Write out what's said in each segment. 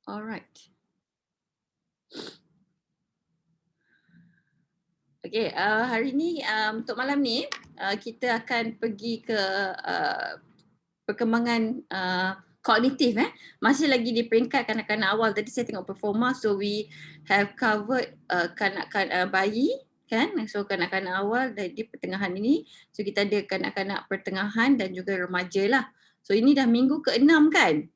Alright. Okay, hari ni untuk malam ni kita akan pergi ke perkembangan kognitif masih lagi di peringkat kanak-kanak awal. Tadi saya tengok performa, so we have covered kanak-kanak bayi kan, so kanak-kanak awal dari pertengahan ini, so kita ada kanak-kanak pertengahan dan juga remaja lah. So ini dah minggu ke-6 kan.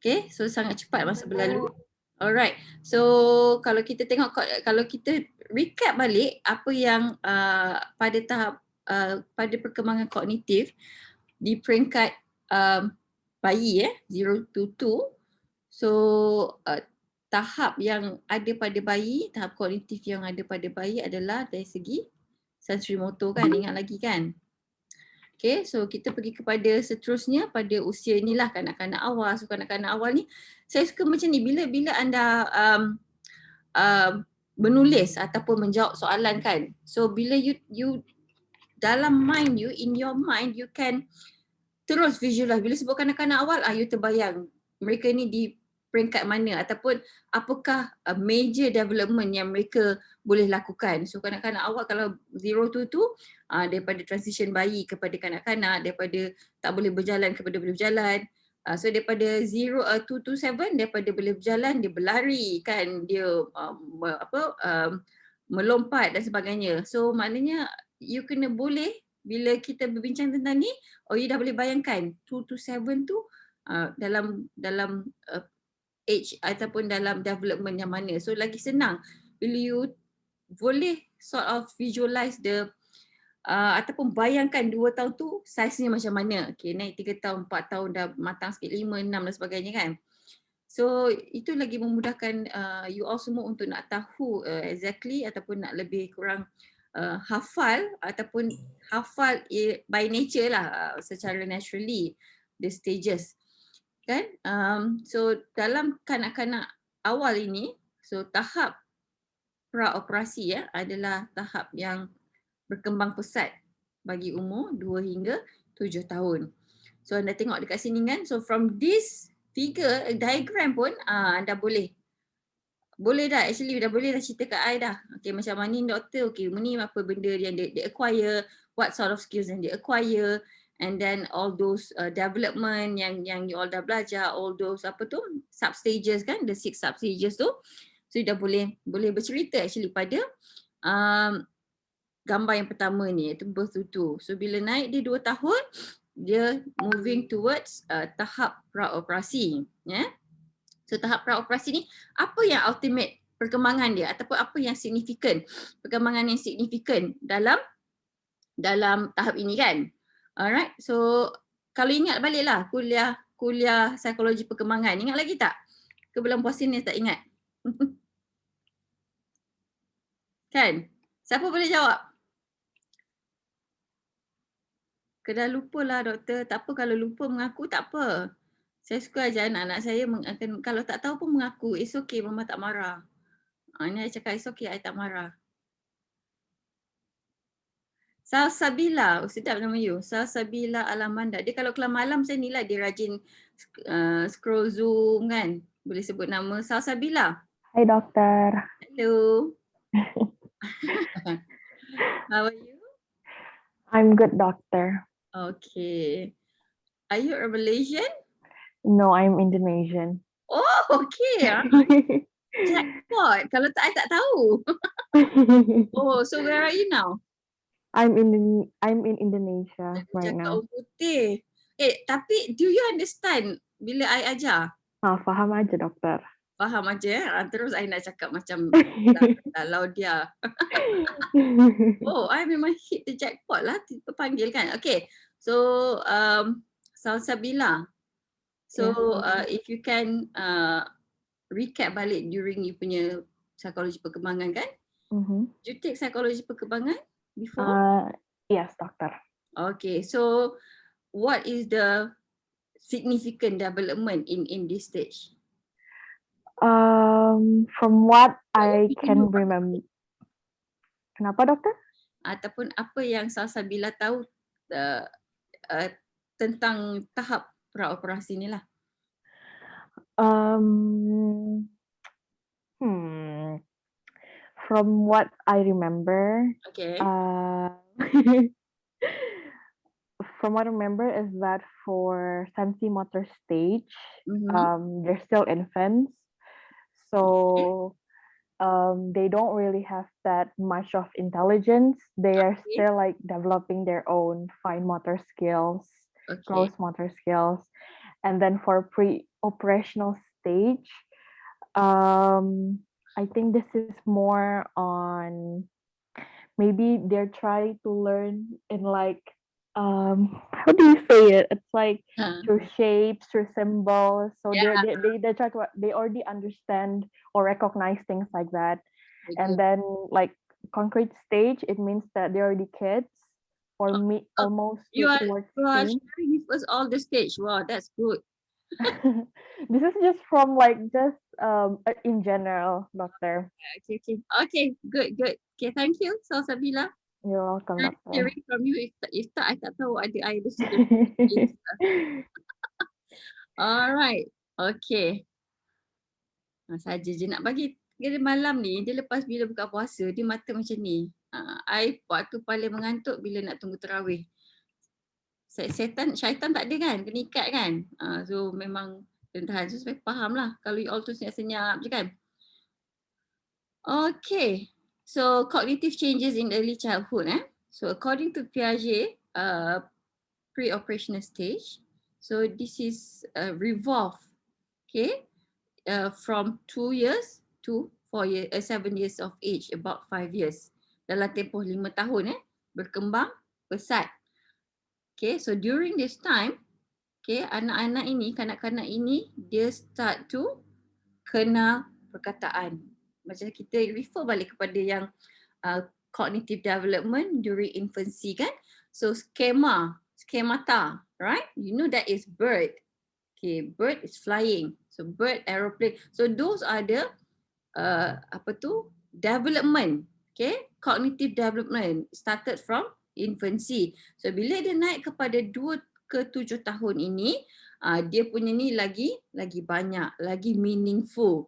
Okay, so sangat cepat masa berlalu. Alright, so kalau kita tengok, kalau kita recap balik apa yang pada tahap pada perkembangan kognitif di peringkat bayi 0 to 2, so tahap yang ada pada bayi, tahap kognitif yang ada pada bayi adalah dari segi sensory motor kan, ingat lagi kan? Okay, so kita pergi kepada seterusnya pada usia inilah kanak-kanak awal. So kanak-kanak awal ni saya suka macam ni, bila anda menulis ataupun menjawab soalan kan. So bila you dalam mind you, in your mind you can terus visualize. Bila sebut kanak-kanak awal, you terbayang mereka ni di peringkat mana ataupun apakah major development yang mereka boleh lakukan. So kanak-kanak awal kalau 0 to 2, daripada transition bayi kepada kanak-kanak, daripada tak boleh berjalan kepada boleh berjalan. So daripada 0 to 7, daripada boleh berjalan dia berlari kan, dia melompat dan sebagainya. So maknanya you kena boleh, bila kita berbincang tentang ni, you dah boleh bayangkan 2 to 7 tu dalam age ataupun dalam development yang mana. So lagi senang bila you boleh sort of visualize the ataupun bayangkan 2 tahun tu size-nya macam mana. Okay, naik 3 tahun, 4 tahun dah matang sikit, 5, 6 dan sebagainya kan. So itu lagi memudahkan you all semua untuk nak tahu exactly ataupun nak lebih kurang hafal ataupun hafal by nature lah, secara naturally the stages kan. So dalam kanak-kanak awal ini, so tahap praoperasi adalah tahap yang berkembang pesat bagi umur 2 hingga 7 tahun. So anda tengok dekat sini kan, so from this figure, diagram pun anda boleh dah, actually dah boleh dah cerita kat I dah. Okay, macam mana ni doktor, okay ni apa benda yang dia acquire, what sort of skills yang dia acquire, and then all those development yang you all dah belajar, all those apa tu, sub stages kan, the 6 sub stages tu. So dah boleh bercerita actually pada gambar yang pertama ni, iaitu birth to 2. So bila naik dia 2 tahun, dia moving towards tahap praoperasi. So tahap praoperasi ni, apa yang ultimate perkembangan dia ataupun apa yang signifikan, perkembangan yang signifikan dalam tahap ini kan. Alright, so kalau ingat baliklah kuliah psikologi perkembangan, ingat lagi tak? Ke bulan puasa ni tak ingat? Kan? Siapa boleh jawab? Dah lupa lah doktor. Tak apa kalau lupa, mengaku tak apa. Saya suka ajar anak-anak saya kalau tak tahu pun mengaku. It's okay, mama tak marah. Ini saya cakap it's okay, I tak marah. Salsabila, sedap nama you. Salsabila Alamanda. Dia kalau kelam malam saya ni lah, dia rajin scroll Zoom kan. Boleh sebut nama Salsabila. Hai dokter. Hello. How are you? I'm good, doctor. Okay. Are you a Malaysian? No, I'm Indonesian. Oh, okay. Jackpot. Kalau tak, I tak tahu. Oh, so where are you now? I'm in Indonesia right Cakap now. orang putih. Tapi do you understand bila I ajar? Faham aja dokter. Faham aja. Terus I nak cakap macam Laudia. Oh, I memang hit the jackpot lah, terpanggil kan. Okay, so Salsabila. So if you can recap balik during you punya psikologi perkembangan kan? Did you take psikologi perkembangan before? Yes, dokter. Okay, so what is the significant development in this stage? From what I can remember. Kenapa dokter? Ataupun apa yang Salsabila tahu tentang tahap praoperasi ni lah. Um, hmm. From what I remember, Okay. uh, from what I remember is that for sensory-motor stage, Mm-hmm. they're still infants, so they don't really have that much of intelligence. They are Okay. still like developing their own fine motor skills, Okay. gross motor skills. And then for pre-operational stage, I think this is more on maybe they're trying to learn in like how do you say it? It's like Huh. through shapes, through symbols. So Yeah. they try to they already understand or recognize things like that. Very And good. then like concrete stage, it means that they're already kids or Oh, me oh, almost you are towards you are teen. sharing with us all the stage. Wow, that's good. This is just from like just in general, doctor. Okay, okay. Okay, good, good. Okay, thank you, Salsabila. You're welcome, Nice doctor. hearing from you. If tak, I tak tahu ada I ada sudah. Alright. Okay. Saja je nak bagi dia malam ni, dia lepas bila buka puasa, dia mata macam ni. I waktu paling mengantuk bila nak tunggu tarawih. Syaitan tak ada kan, kena ikat kan. So memang kena tahan. So saya faham lah kalau you all tu senyap-senyap je kan. Okay. So cognitive changes in early childhood. So according to Piaget, pre-operational stage. So this is revolve. Okay. From 2 years to 7 years of age, about 5 years. Dalam tempoh 5 tahun berkembang pesat. Okay, so during this time, okay, anak-anak ini, kanak-kanak ini, dia start to kenal perkataan. Macam kita refer balik kepada yang cognitive development during infancy kan. So schemata, right? You know that is bird. Okay, bird is flying. So bird, aeroplane. So those are the development. Okay, cognitive development started from infancy. So bila dia naik kepada 2 ke 7 tahun ini, dia punya ni lagi banyak, lagi meaningful.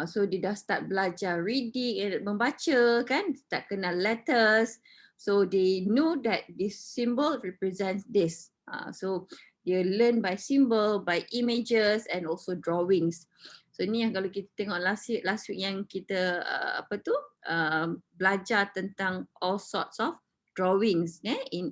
So dia dah start belajar reading, membaca kan, start kenal letters. So they know that this symbol represents this. So dia learn by symbol, by images and also drawings. So ni yang kalau kita tengok last week yang kita belajar tentang all sorts of drawings in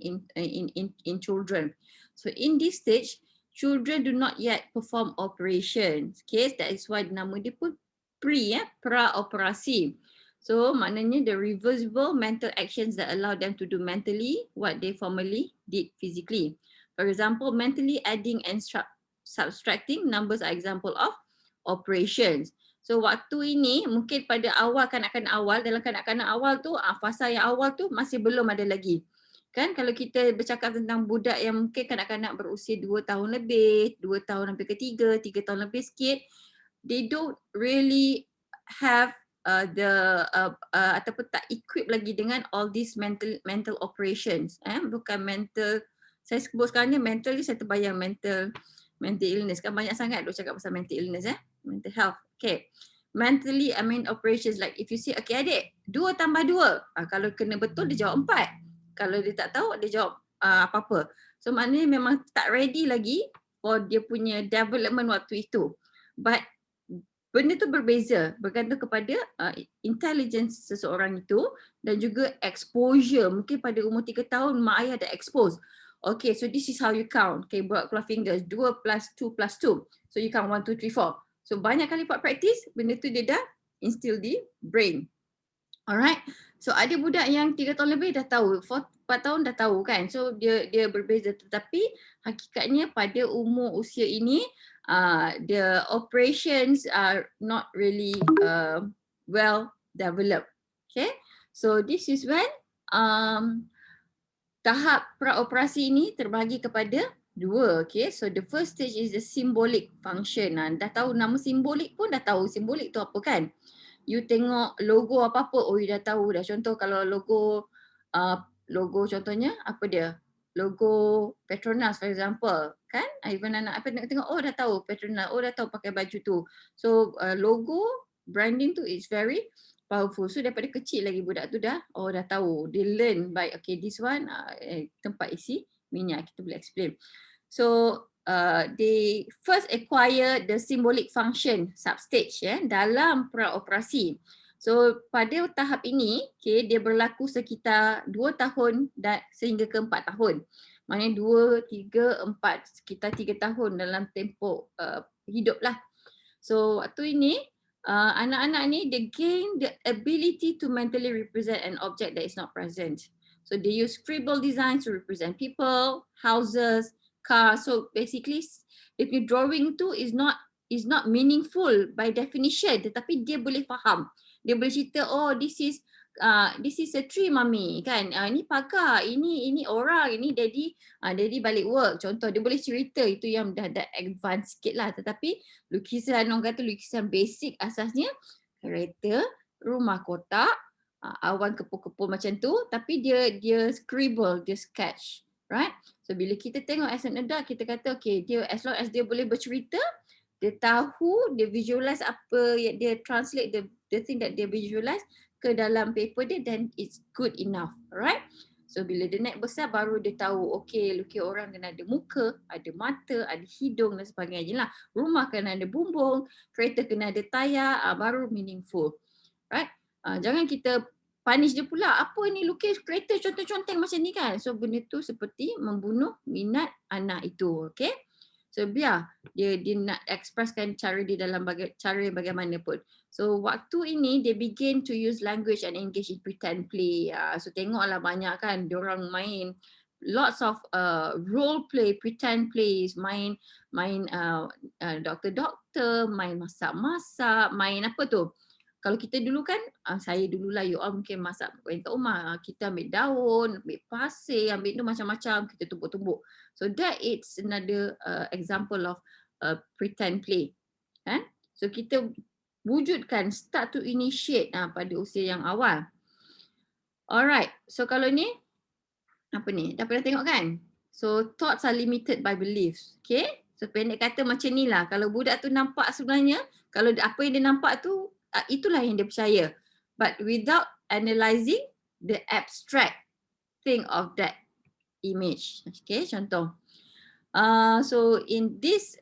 children. So in this stage, children do not yet perform operations. Okay, that is why nama dia pun pra-operasi. So maknanya the reversible mental actions that allow them to do mentally what they formerly did physically. For example, mentally adding and subtracting numbers are example of operations. So waktu ini mungkin pada awal kanak-kanak awal, dalam kanak-kanak awal tu fasa yang awal tu masih belum ada lagi. Kan kalau kita bercakap tentang budak yang mungkin kanak-kanak berusia 2 tahun lebih, 2 tahun hampir ke 3 tahun lebih sikit, they don't really have ataupun tak equip lagi dengan all these mental operations. Bukan mental, saya sebut sekarang ni mental ni saya terbayang mental illness kan, banyak sangat duk cakap pasal mental illness mental health. Okay, mentally I mean operations, like if you say okay adik 2 tambah 2, kalau kena betul dia jawab 4, kalau dia tak tahu dia jawab apa-apa. So maknanya memang tak ready lagi for dia punya development waktu itu. But benda tu berbeza bergantung kepada intelligence seseorang itu dan juga exposure. Mungkin pada umur 3 tahun mak ayah dah expose. Okay, so this is how you count. Okay, buat keluar fingers. 2 plus 2 plus 2. So you count 1, 2, 3, 4. So banyak kali buat practice, benda tu dia dah instill di brain. Alright. So ada budak yang 3 tahun lebih dah tahu, 4 tahun dah tahu kan. So dia berbeza, tetapi hakikatnya pada umur usia ini the operations are not really well developed. Okay. So this is when tahap praoperasi ini terbahagi kepada 2. Okay. So the first stage is the symbolic function. Dah tahu nama simbolik pun dah tahu simbolik tu apa kan. You tengok logo apa-apa, you dah tahu dah. Contoh kalau logo contohnya apa dia? logo Petronas for example, kan? Even anak apa tengok, oh dah tahu Petronas, oh dah tahu pakai baju tu. So logo branding tu is very powerful. So daripada kecil lagi budak tu dah tahu. They learn by okay this one tempat isi minyak, kita boleh explain. So they first acquire the symbolic function substage dalam praoperasi. So pada tahap ini, okay, dia berlaku sekitar 2 tahun dan sehingga ke 4 tahun. Maknanya 2, 3, 4, sekitar 3 tahun dalam tempoh hidup lah. So waktu ini, anak-anak ni they gain the ability to mentally represent an object that is not present. So they use scribble designs to represent people, houses, cars. So basically, if your drawing tu is not meaningful by definition, tetapi dia boleh faham. Dia boleh cerita, oh this is a tree mummy kan, ini pagar, ini orang, ini daddy balik work. Contoh dia boleh cerita, itu yang dah advance sikit lah. Tetapi lukisan, orang kata lukisan basic asasnya kereta, rumah kotak, awan kepul-kepul macam tu, tapi dia scribble, dia sketch, right? So bila kita tengok as an adult, kita kata okay, dia as long as dia boleh bercerita, dia tahu, dia visualize apa yang dia translate the thing that dia visualize ke dalam paper dia, then it's good enough, alright? So bila dia naik besar baru dia tahu, okay, lukis orang kena ada muka, ada mata, ada hidung dan sebagainya lah. Rumah kena ada bumbung, kereta kena ada tayar, baru meaningful, right? Jangan kita punish dia pula, apa ni lukis kereta conteng-conteng macam ni kan. So benda tu seperti membunuh minat anak itu, okay? So biar dia nak expresskan cara dia dalam cara yang bagaimanapun. So waktu ini they begin to use language and engage in pretend play. So tengoklah banyak kan diorang main lots of role play, pretend plays, main doktor-doktor, main masak-masak, main apa tu. Kalau kita dulu kan, saya dululah, you all mungkin masak kat rumah, kita ambil daun, ambil pasir, ambil tu macam-macam, kita tumbuk-tumbuk. So that is another example of pretend play. Kan? So kita wujudkan, start to initiate pada usia yang awal. Alright, so kalau ni, apa ni? Dah pernah tengok kan? So thoughts are limited by beliefs. Okay? So pendek kata macam ni lah. Kalau budak tu nampak sebenarnya, kalau apa yang dia nampak tu, itulah yang dia percaya. But without analysing the abstract thing of that image. Okay, contoh. So in this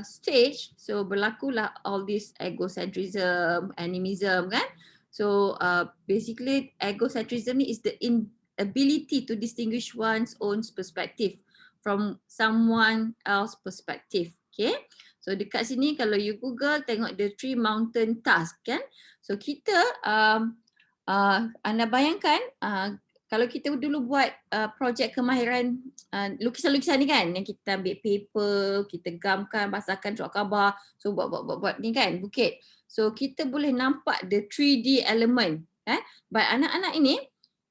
stage, so berlakulah all this egocentrism, animism kan. So basically egocentrism ni is the inability to distinguish one's own perspective from someone else's perspective. Okay. So dekat sini kalau you Google tengok the 3 mountain task kan. So kita anda bayangkan kalau kita dulu buat projek kemahiran lukisan-lukisan ni kan, yang kita ambil paper, kita gamkan, basahkan surat khabar, so buat ni kan bukit. So kita boleh nampak the 3D element. But anak-anak ini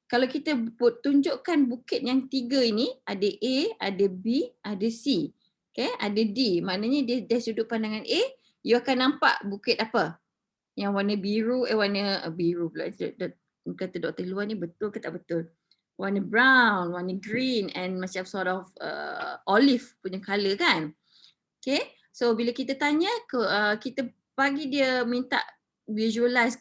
kalau kita tunjukkan bukit yang 3 ini, ada A, ada B, ada C. Okay, ada D, maknanya dia dari sudut pandangan A, you akan nampak bukit apa? Yang warna biru, warna biru pula. Kata doktor luar ni betul ke tak betul? Warna brown, warna green and macam sort of olive punya colour kan? Okay, so bila kita tanya, kita bagi dia minta visualize,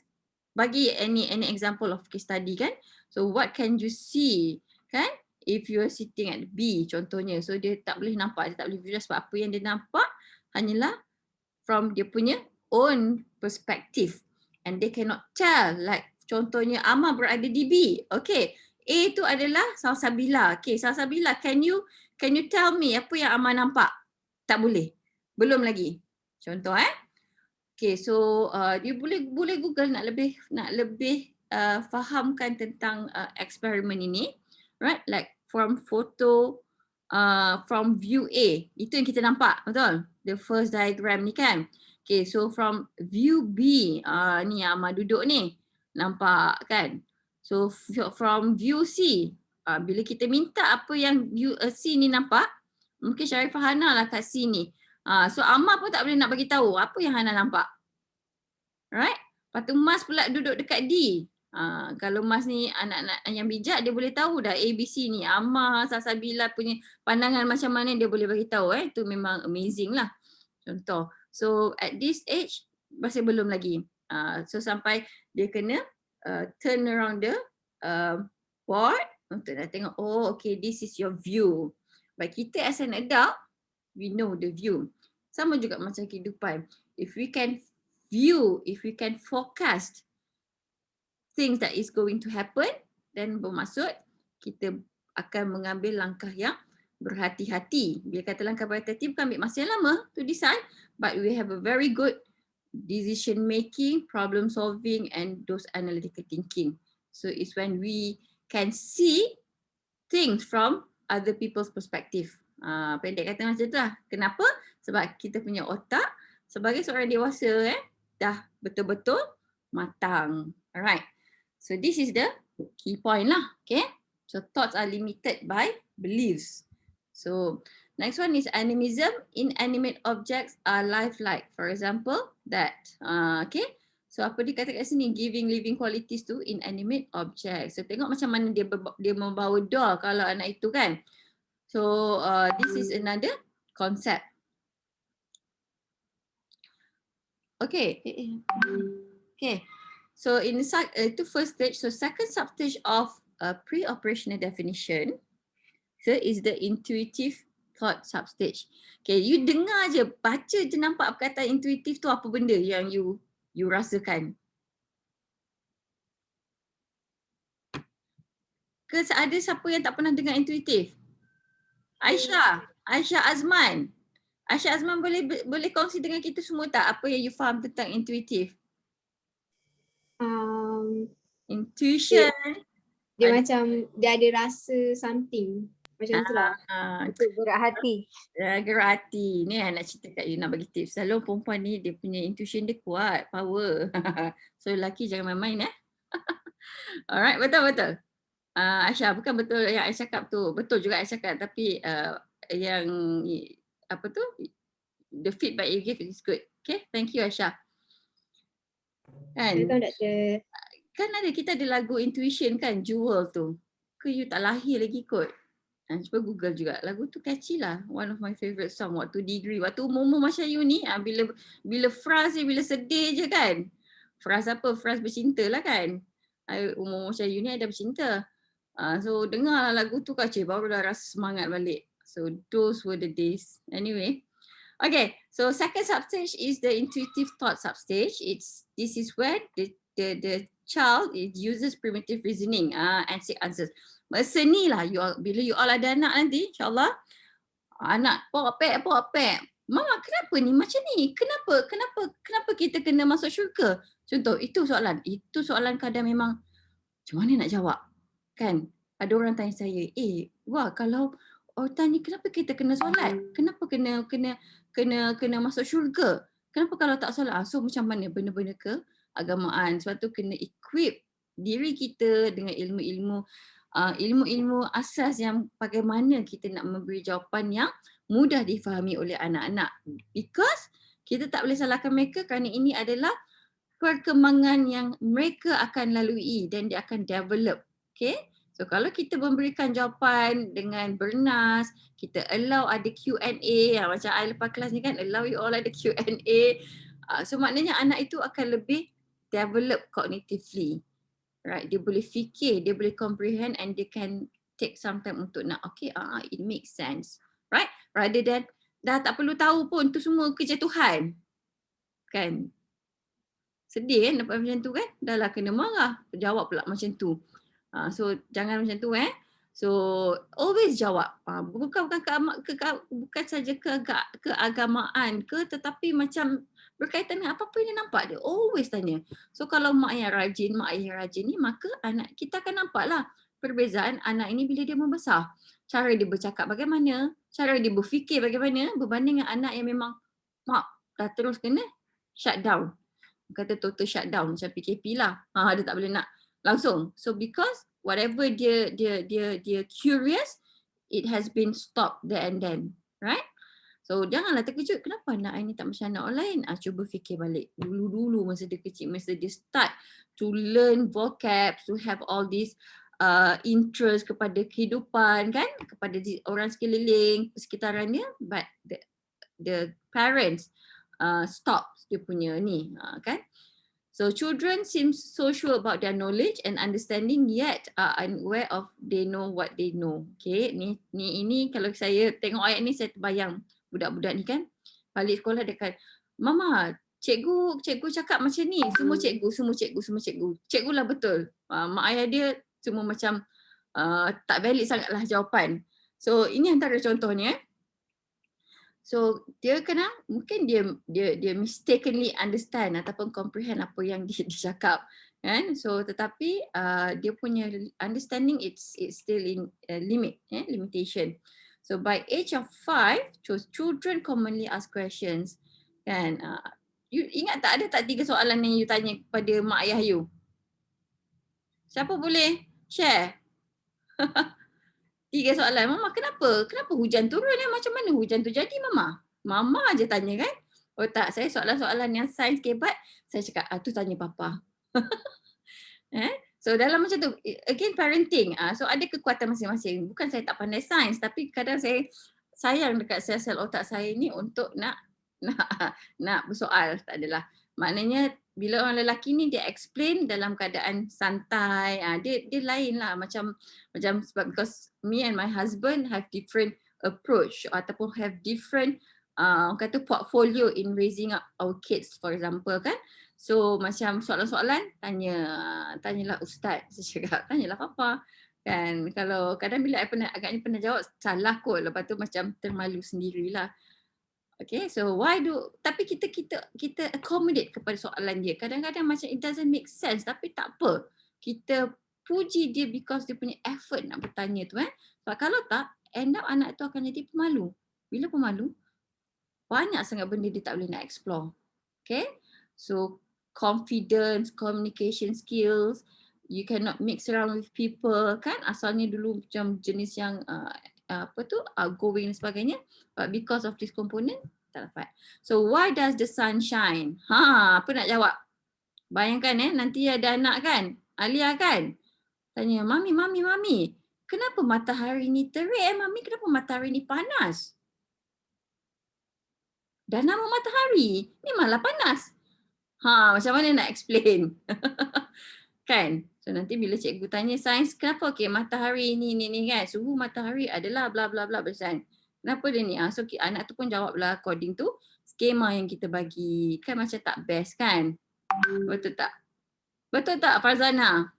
bagi any example of case study kan? So what can you see? Kan? If you are sitting at B contohnya, so dia tak boleh nampak, dia tak boleh visualize sebab apa yang dia nampak hanyalah from dia punya own perspective and they cannot tell, like contohnya Amar berada di B. Okay, A tu adalah Salsabila. Okay, Salsabila, can you tell me apa yang Amar nampak? Tak boleh, belum lagi. Contoh Okay, so dia boleh Google nak lebih fahamkan tentang eksperimen ini. Right, like from photo, from view A, itu yang kita nampak, betul? The first diagram ni kan. Okay, so from view B, ni Amar duduk ni, nampak kan? So from view C, bila kita minta apa yang view C ni nampak, mungkin Sharifah Hana lah kat C ni. So Amar pun tak boleh nak bagi tahu apa yang Hana nampak. Right? Lepas tu Mas pula duduk dekat D. Kalau Mas ni anak-anak yang bijak, dia boleh tahu dah ABC ni. Amar, Salsabila punya pandangan macam mana dia boleh bagi tahu. Itu memang amazing lah. Contoh. So at this age masih belum lagi. So sampai dia kena turn around the board untuk nak tengok, oh okay, this is your view. But kita as an adult, we know the view. Sama juga macam kehidupan. If we can view, if we can forecast things that is going to happen, then bermaksud kita akan mengambil langkah yang berhati-hati. Bila kata langkah berhati-hati bukan ambil masa yang lama to decide, but we have a very good decision making, problem solving and those analytical thinking. So it's when we can see things from other people's perspective. Pendek kata macam tu lah. Kenapa? Sebab kita punya otak sebagai seorang dewasa dah betul-betul matang. Alright. So this is the key point lah. Okay. So thoughts are limited by beliefs. So next one is animism. Inanimate objects are lifelike. For example, that. Okay. So apa dia kata kat sini? Giving living qualities to inanimate objects. So tengok macam mana dia membawa doll kalau anak itu kan. So this is another concept. Okay. Okay. So in itu first stage. So second substage of pre-operational definition. So is the intuitive thought substage. Okay, you dengar je, baca je nampak perkataan intuitif tu apa benda yang you rasakan. Ke ada siapa yang tak pernah dengar intuitif? Aisyah Azman. Aisyah Azman boleh kongsi dengan kita semua tak apa yang you faham tentang intuitif? Intuition. Dia macam dia ada rasa something. Macam tu lah. Untuk gerak hati. Gerak hati. Ni nak cerita kat you, nak bagi tips. Selalu perempuan ni dia punya intuition dia kuat, power. So lelaki jangan main-main Alright, betul-betul. Aisyah, bukan betul yang Aisyah cakap tu. Betul juga Aisyah cakap, tapi yang apa tu, the feedback you give is good. Okay, thank you Aisyah. Kan? Kan kita ada lagu Intuition kan, Jewel tu. Ke you tak lahir lagi kot? Cuba Google juga. Lagu tu catchy lah. One of my favourite song waktu degree. Waktu umur macam you ni, bila Fraz ni, bila sedih je kan. Fraz apa? Fraz bercinta lah kan. Umur macam you ni ada bercinta. So dengar lah lagu tu kacau, baru dah rasa semangat balik. So those were the days. Anyway. Okay, so second substage is the intuitive thought substage. This is where the child uses primitive reasoning and seek answers. Masa ni lah bila you all ada anak nanti, insyaAllah, anak pok-pek. Mama kenapa ni macam ni? Kenapa kita kena masuk syurga? Contoh, itu soalan kadang memang macam mana nak jawab? Kan? Ada orang tanya saya, kalau orang tanya kenapa kita kena solat? Kenapa kena masuk syurga? Kenapa kalau tak solat? So macam mana benda-benda keagamaan? Sebab tu kena equip diri kita dengan ilmu-ilmu asas yang bagaimana kita nak memberi jawapan yang mudah difahami oleh anak-anak. Because kita tak boleh salahkan mereka kerana ini adalah perkembangan yang mereka akan lalui dan dia akan develop. Okay? So kalau kita memberikan jawapan dengan bernas, kita allow ada Q&A, macam I lepas kelas ni kan, allow you all ada Q&A. So maknanya anak itu akan lebih develop cognitively. Right, dia boleh fikir, dia boleh comprehend and they can take some time untuk nak it makes sense. Right? Rather than dah tak perlu tahu pun tu semua kerja Tuhan. Kan? Sedih kan dapat macam tu kan? Dah lah kena marah, jawab pula macam tu. So jangan macam tu So always jawab. Bukan saja keagamaan tetapi macam berkaitan dengan apa-apa yang dia nampak, dia always tanya. So kalau mak ayah rajin ni, maka anak kita akan nampaklah perbezaan anak ini bila dia membesar. Cara dia bercakap bagaimana, cara dia berfikir bagaimana berbanding dengan anak yang memang mak dah terus kena shut down. Kata total shut down macam PKP lah. Dia tak boleh nak langsung. So because whatever dia curious, it has been stopped there and then, right? So janganlah terkejut, kenapa anak I ni tak macam anak orang lain? Cuba fikir balik. Dulu-dulu masa dia kecil, masa dia start to learn vocab, to have all this interest kepada kehidupan kan, kepada orang sekeliling, sekitarannya, but the parents stop dia punya ni kan. So children seem so sure about their knowledge and understanding yet are unaware of they know what they know. Okay, ini kalau saya tengok ayat ni saya terbayang budak-budak ni kan. Balik sekolah dia kan, Mama, cikgu cakap macam ni, semua cikgu. Cikgu lah betul. Mak ayah dia semua macam tak valid sangatlah jawapan. So ini antara contohnya. So dia mungkin dia mistakenly understand ataupun comprehend apa yang dia cakap kan. So tetapi dia punya understanding it's still in limitation. So by age of 5, children commonly ask questions kan. You ingat tak, ada tak 3 soalan yang you tanya kepada mak ayah you? Siapa boleh share? 3 soalan. Mama, kenapa hujan turun ya? Macam mana hujan tu jadi, Mama? Mama je tanya kan? Oh tak, saya soalan-soalan yang sains kebat, saya cakap, tu tanya Papa. So dalam macam tu, again parenting. So ada kekuatan masing-masing. Bukan saya tak pandai sains, tapi kadang saya sayang dekat sel-sel otak saya ni untuk nak bersoal. Tak adalah. Maknanya bila orang lelaki ni dia explain dalam keadaan santai, dia lain lah macam sebab because me and my husband have different approach ataupun have different kata portfolio in raising up our kids for example kan. So macam soalan-soalan tanyalah ustaz, saya cakap tanyalah papa kan. Kalau kadang bila I agaknya pernah jawab salah kot, lepas tu macam termalu sendirilah. Okay, so tapi kita accommodate kepada soalan dia. Kadang-kadang macam it doesn't make sense, tapi tak apa. Kita puji dia because dia punya effort nak bertanya tu Sebab kalau tak, end up anak tu akan jadi pemalu. Bila pemalu, banyak sangat benda dia tak boleh nak explore. Okay, so confidence, communication skills, you cannot mix around with people kan. Asalnya dulu macam jenis yang outgoing dan sebagainya, but because of this component tak dapat. So why does the sun shine? Apa nak jawab? Bayangkan nanti ada anak kan, Alia kan, tanya mami, kenapa matahari ni terik mami, kenapa matahari ni panas? Dah nama matahari, ni malah panas. Macam mana nak explain? Kan? So nanti bila cikgu tanya sains, kenapa matahari ni kan, suhu matahari adalah bla bla bla bersains. Kenapa dia ni? So anak tu pun jawablah according to skema yang kita bagi. Kan macam tak best kan? Betul tak? Betul tak Farzana?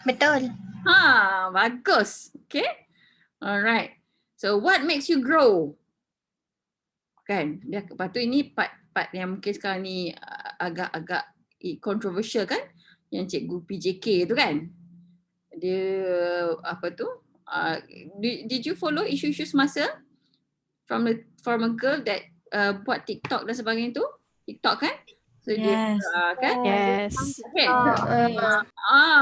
Betul. Bagus. Okay. Alright. So what makes you grow? Kan? Lepas tu ini part yang mungkin sekarang ni agak-agak controversial kan, yang cikgu PJK tu kan, dia did you follow isu-isu semasa from a girl that buat TikTok dan sebagainya tu, TikTok kan, so Yes. dia kan, Yes. okay.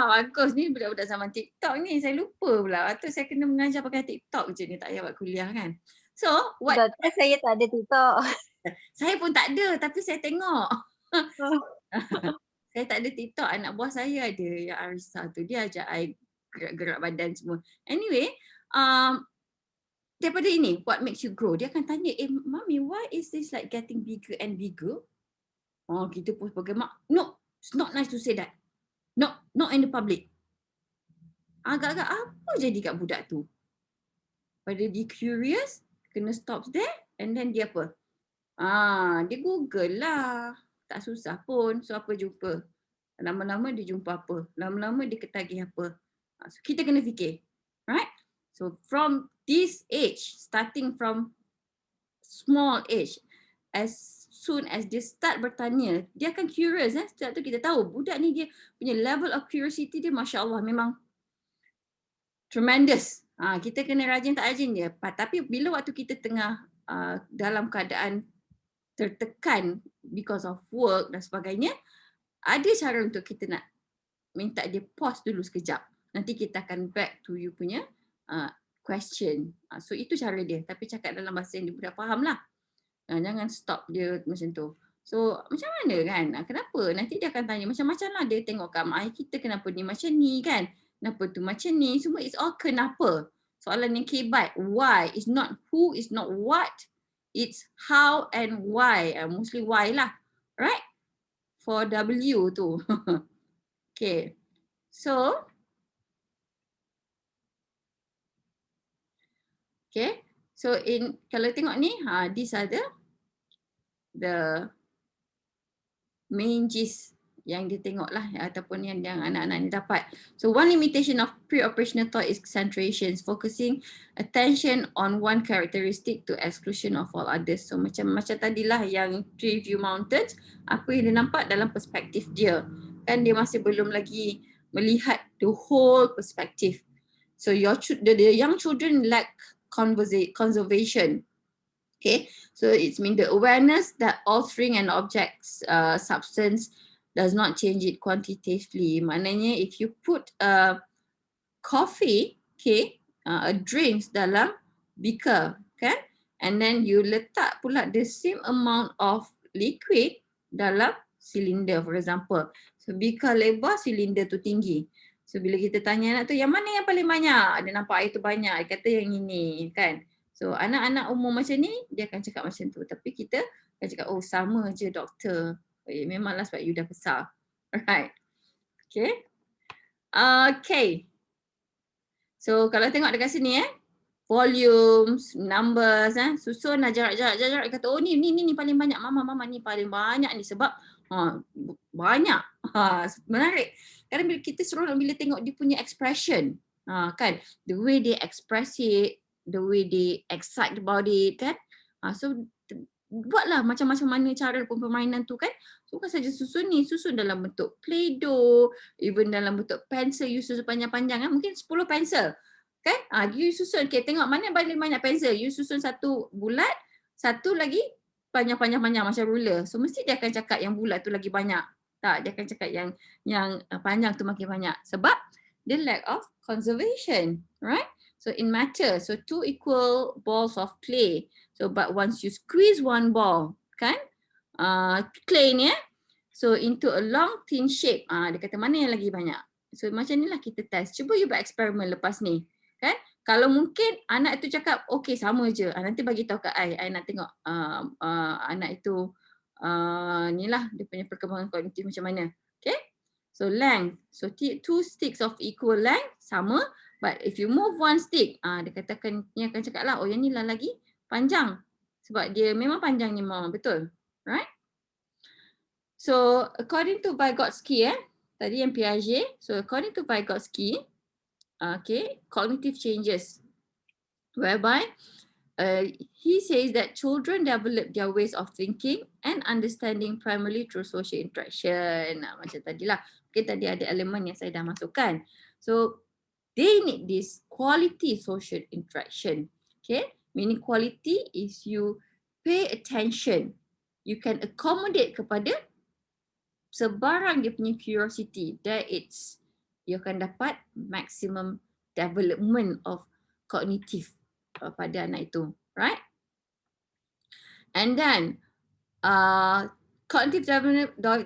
Bagus ni budak-budak zaman TikTok ni, saya lupa pula waktu saya kena mengajar pakai TikTok je ni, tak payah buat kuliah kan. So what, Betul, saya tak ada TikTok. saya pun tak ada tapi saya tengok. Saya tak ada TikTok, anak buah saya ada yang Arisa tu, dia ajak I gerak-gerak badan semua. Anyway, daripada ini, what makes you grow? Dia akan tanya, Mami, why is this like getting bigger and bigger? Kita pun sebagai mak, no, it's not nice to say that. No, not in the public. Agak-agak apa jadi kat budak tu? Pada dia curious, kena stop there, and then dia apa? Dia Google lah. Tak susah pun. So apa jumpa? Lama-lama dia jumpa apa? Lama-lama dia ketagih apa? So kita kena fikir. Right? So from this age, starting from small age, as soon as dia start bertanya, dia akan curious. Sebab tu kita tahu budak ni dia punya level of curiosity dia Masya Allah memang tremendous. Kita kena rajin tak rajin dia. Tapi bila waktu kita tengah dalam keadaan tertekan because of work dan sebagainya, ada cara untuk kita nak minta dia pause dulu sekejap. Nanti kita akan back to you punya question. So itu cara dia, tapi cakap dalam bahasa yang dia mudah faham lah. Jangan stop dia macam tu. So macam mana kan? Kenapa? Nanti dia akan tanya macam-macam lah. Dia tengok kat mak ayah kita kenapa ni macam ni kan? Kenapa tu macam ni? Semua it's all kenapa. Soalan yang kebat. Why? It's not who, it's not what. It's how and why. Mostly why lah. Right? For W tu. Okay. So, okay. So kalau tengok ni, these are the main gist yang dia tengok lah ataupun yang anak-anak ni dapat. So one limitation of pre-operational thought is concentration, focusing attention on one characteristic to exclusion of all others. So macam tadilah yang Tree View Mountains, apa yang dia nampak dalam perspektif dia. Kan dia masih belum lagi melihat the whole perspective. So the young children lack conservation. Okay, so it's mean the awareness that altering an object's substance does not change it quantitatively. Maknanya if you put coffee, okay, a drinks dalam beaker, kan, and then you letak pula the same amount of liquid dalam silinder, for example. So beaker lebar, silinder tu tinggi. So bila kita tanya anak tu, yang mana yang paling banyak? Dia nampak air tu banyak, dia kata yang ini, kan. So anak-anak umur macam ni, dia akan cakap macam tu. Tapi kita akan cakap, oh sama je doktor. Memanglah sebab you dah besar. Alright. Okay. Okay. So kalau tengok dekat sini volumes, numbers, susun lah jarak. Dia kata, oh ni paling banyak. Mama ni paling banyak ni sebab banyak. Menarik. Kadang bila kita seronok bila tengok dia punya expression. Kan. The way they express it, the way they excite about it, kan. So buatlah macam-macam mana cara permainan tu kan. So bukan saja susun dalam bentuk Play-Doh, even dalam bentuk pensel, you susun panjang-panjang kan. Mungkin 10 pensel. Kan? You susun, okay, tengok mana paling banyak pensel. You susun satu bulat, satu lagi panjang-panjang macam ruler. So mesti dia akan cakap yang bulat tu lagi banyak. Tak, dia akan cakap yang panjang tu makin banyak. Sebab the lack of conservation, right? So in matter, so 2 equal balls of clay. So but once you squeeze one ball, kan? Clay ni so into a long thin shape. Dia kata mana yang lagi banyak. So macam ni lah kita test. Cuba you buat eksperimen lepas ni. Kan? Kalau mungkin anak itu cakap, okay sama je. Nanti bagi tahu kat I nak tengok anak itu ni lah dia punya perkembangan kognitif macam mana. Okay? So length. So 2 sticks of equal length sama. But if you move one stick, dia katakan, dia akan cakap lah, oh yang ni lah lagi panjang. Sebab dia memang panjang ni mama, betul? Right? So according to Vygotsky, tadi yang Piaget. So according to Vygotsky, okay, cognitive changes. Whereby he says that children develop their ways of thinking and understanding primarily through social interaction. Macam tadilah, mungkin tadi ada elemen yang saya dah masukkan. So they need this quality social interaction. Okay, meaning quality is you pay attention. You can accommodate kepada sebarang dia punya curiosity. That it's you akan dapat maximum development of cognitive pada anak itu, right? And then cognitive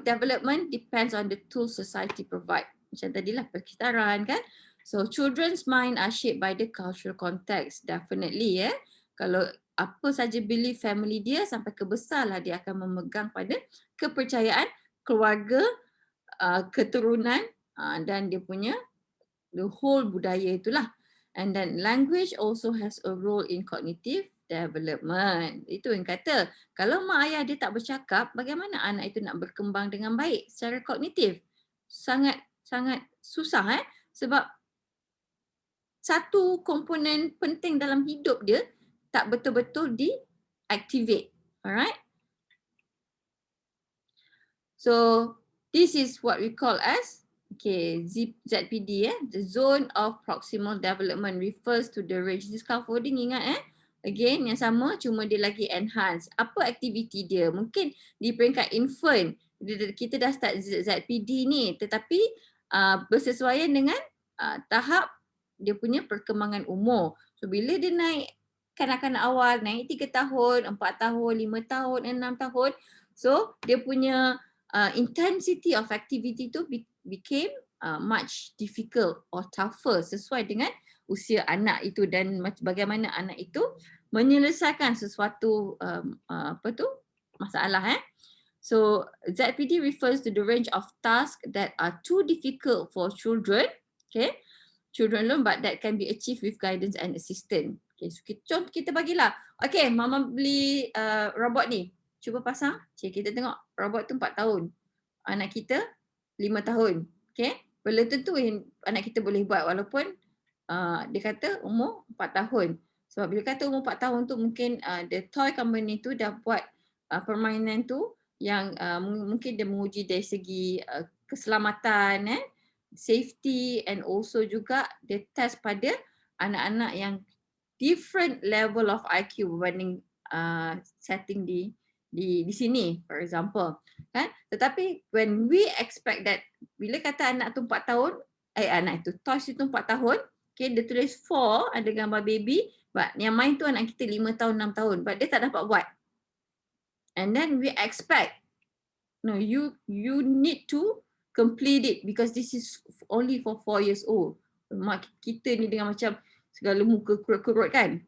development depends on the tools society provide. Macam tadilah perkitaran kan. So children's mind are shaped by the cultural context, definitely Kalau apa saja belief family dia sampai ke besar lah dia akan memegang pada kepercayaan keluarga, keturunan dan dia punya the whole budaya itulah. And then language also has a role in cognitive development. Itu yang kata, kalau mak ayah dia tak bercakap, bagaimana anak itu nak berkembang dengan baik secara kognitif? Sangat susah sebab satu komponen penting dalam hidup dia tak betul-betul di-activate. Alright? So this is what we call as ZPD, the zone of proximal development refers to the range. This scaffolding ingat again yang sama cuma dia lagi enhance. Apa aktiviti dia? Mungkin di peringkat infant kita dah start ZPD ni tetapi bersesuaian dengan tahap dia punya perkembangan umur. So So bila dia naik kanak-kanak awal, naik 3 tahun, 4 tahun, 5 tahun, 6 tahun, so dia punya intensity of activity tu became much difficult or tougher sesuai dengan usia anak itu dan bagaimana anak itu menyelesaikan sesuatu masalah. So ZPD refers to the range of tasks that are too difficult for children, okay, children alone, but that can be achieved with guidance and assistance. Okay, so contoh kita bagilah. Okay, mama beli robot ni. Cuba pasang. Kita tengok robot tu 4 tahun. Anak kita 5 tahun. Okay, belum tentu anak kita boleh buat walaupun dia kata umur 4 tahun. Sebab bila kata umur 4 tahun tu mungkin the toy company tu dah buat permainan tu yang mungkin dia menguji dari segi keselamatan, safety, and also juga dia test pada anak-anak yang different level of IQ berbanding setting di sini, for example, kan? Tetapi when we expect that bila kata anak tu 4 tahun, anak itu toys itu 4 tahun, okay, dia tulis 4 ada gambar baby, but yang main tu anak kita 5 tahun 6 tahun, but dia tak dapat buat. And then we expect, no, you need to complete it because this is only for 4 years old. Mak kita ni dengan macam segala muka kurut-kurut kan.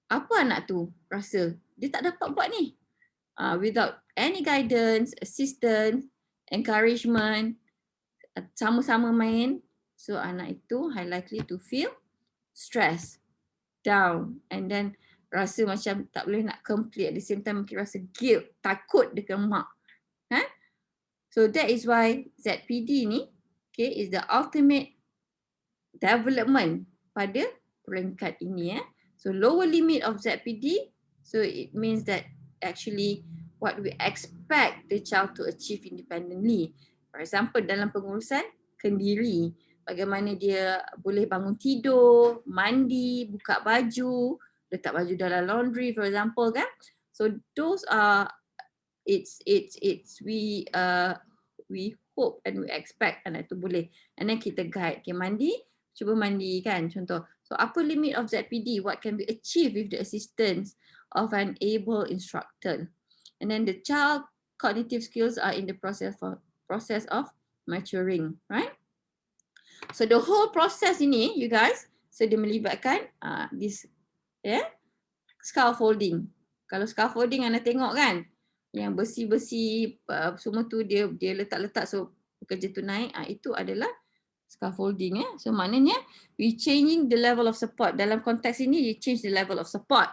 Apa anak tu rasa? Dia tak dapat buat ni. Without any guidance, assistance, encouragement, sama-sama main. So anak itu high likely to feel stress, down, and then rasa macam tak boleh nak complete. At the same time mungkin rasa guilt, takut dengan mak. So that is why ZPD ni, okay, is the ultimate development pada peringkat ini. So lower limit of ZPD, so it means that actually what we expect the child to achieve independently. For example, dalam pengurusan kendiri, bagaimana dia boleh bangun tidur, mandi, buka baju, letak baju dalam laundry, for example, kan? So those are we hope and we expect anak tu boleh, and then kita guide. Okay, mandi, cuba mandi kan, contoh. So upper limit of ZPD, what can be achieved with the assistance of an able instructor. And then the child cognitive skills are in the process of maturing, right? So the whole process ini, you guys, so dia melibatkan this scaffolding. Kalau scaffolding anda tengok kan, yang besi-besi semua tu dia letak-letak so pekerja tu naik, itu adalah scaffolding. So maknanya we changing the level of support. Dalam konteks ini, you change the level of support,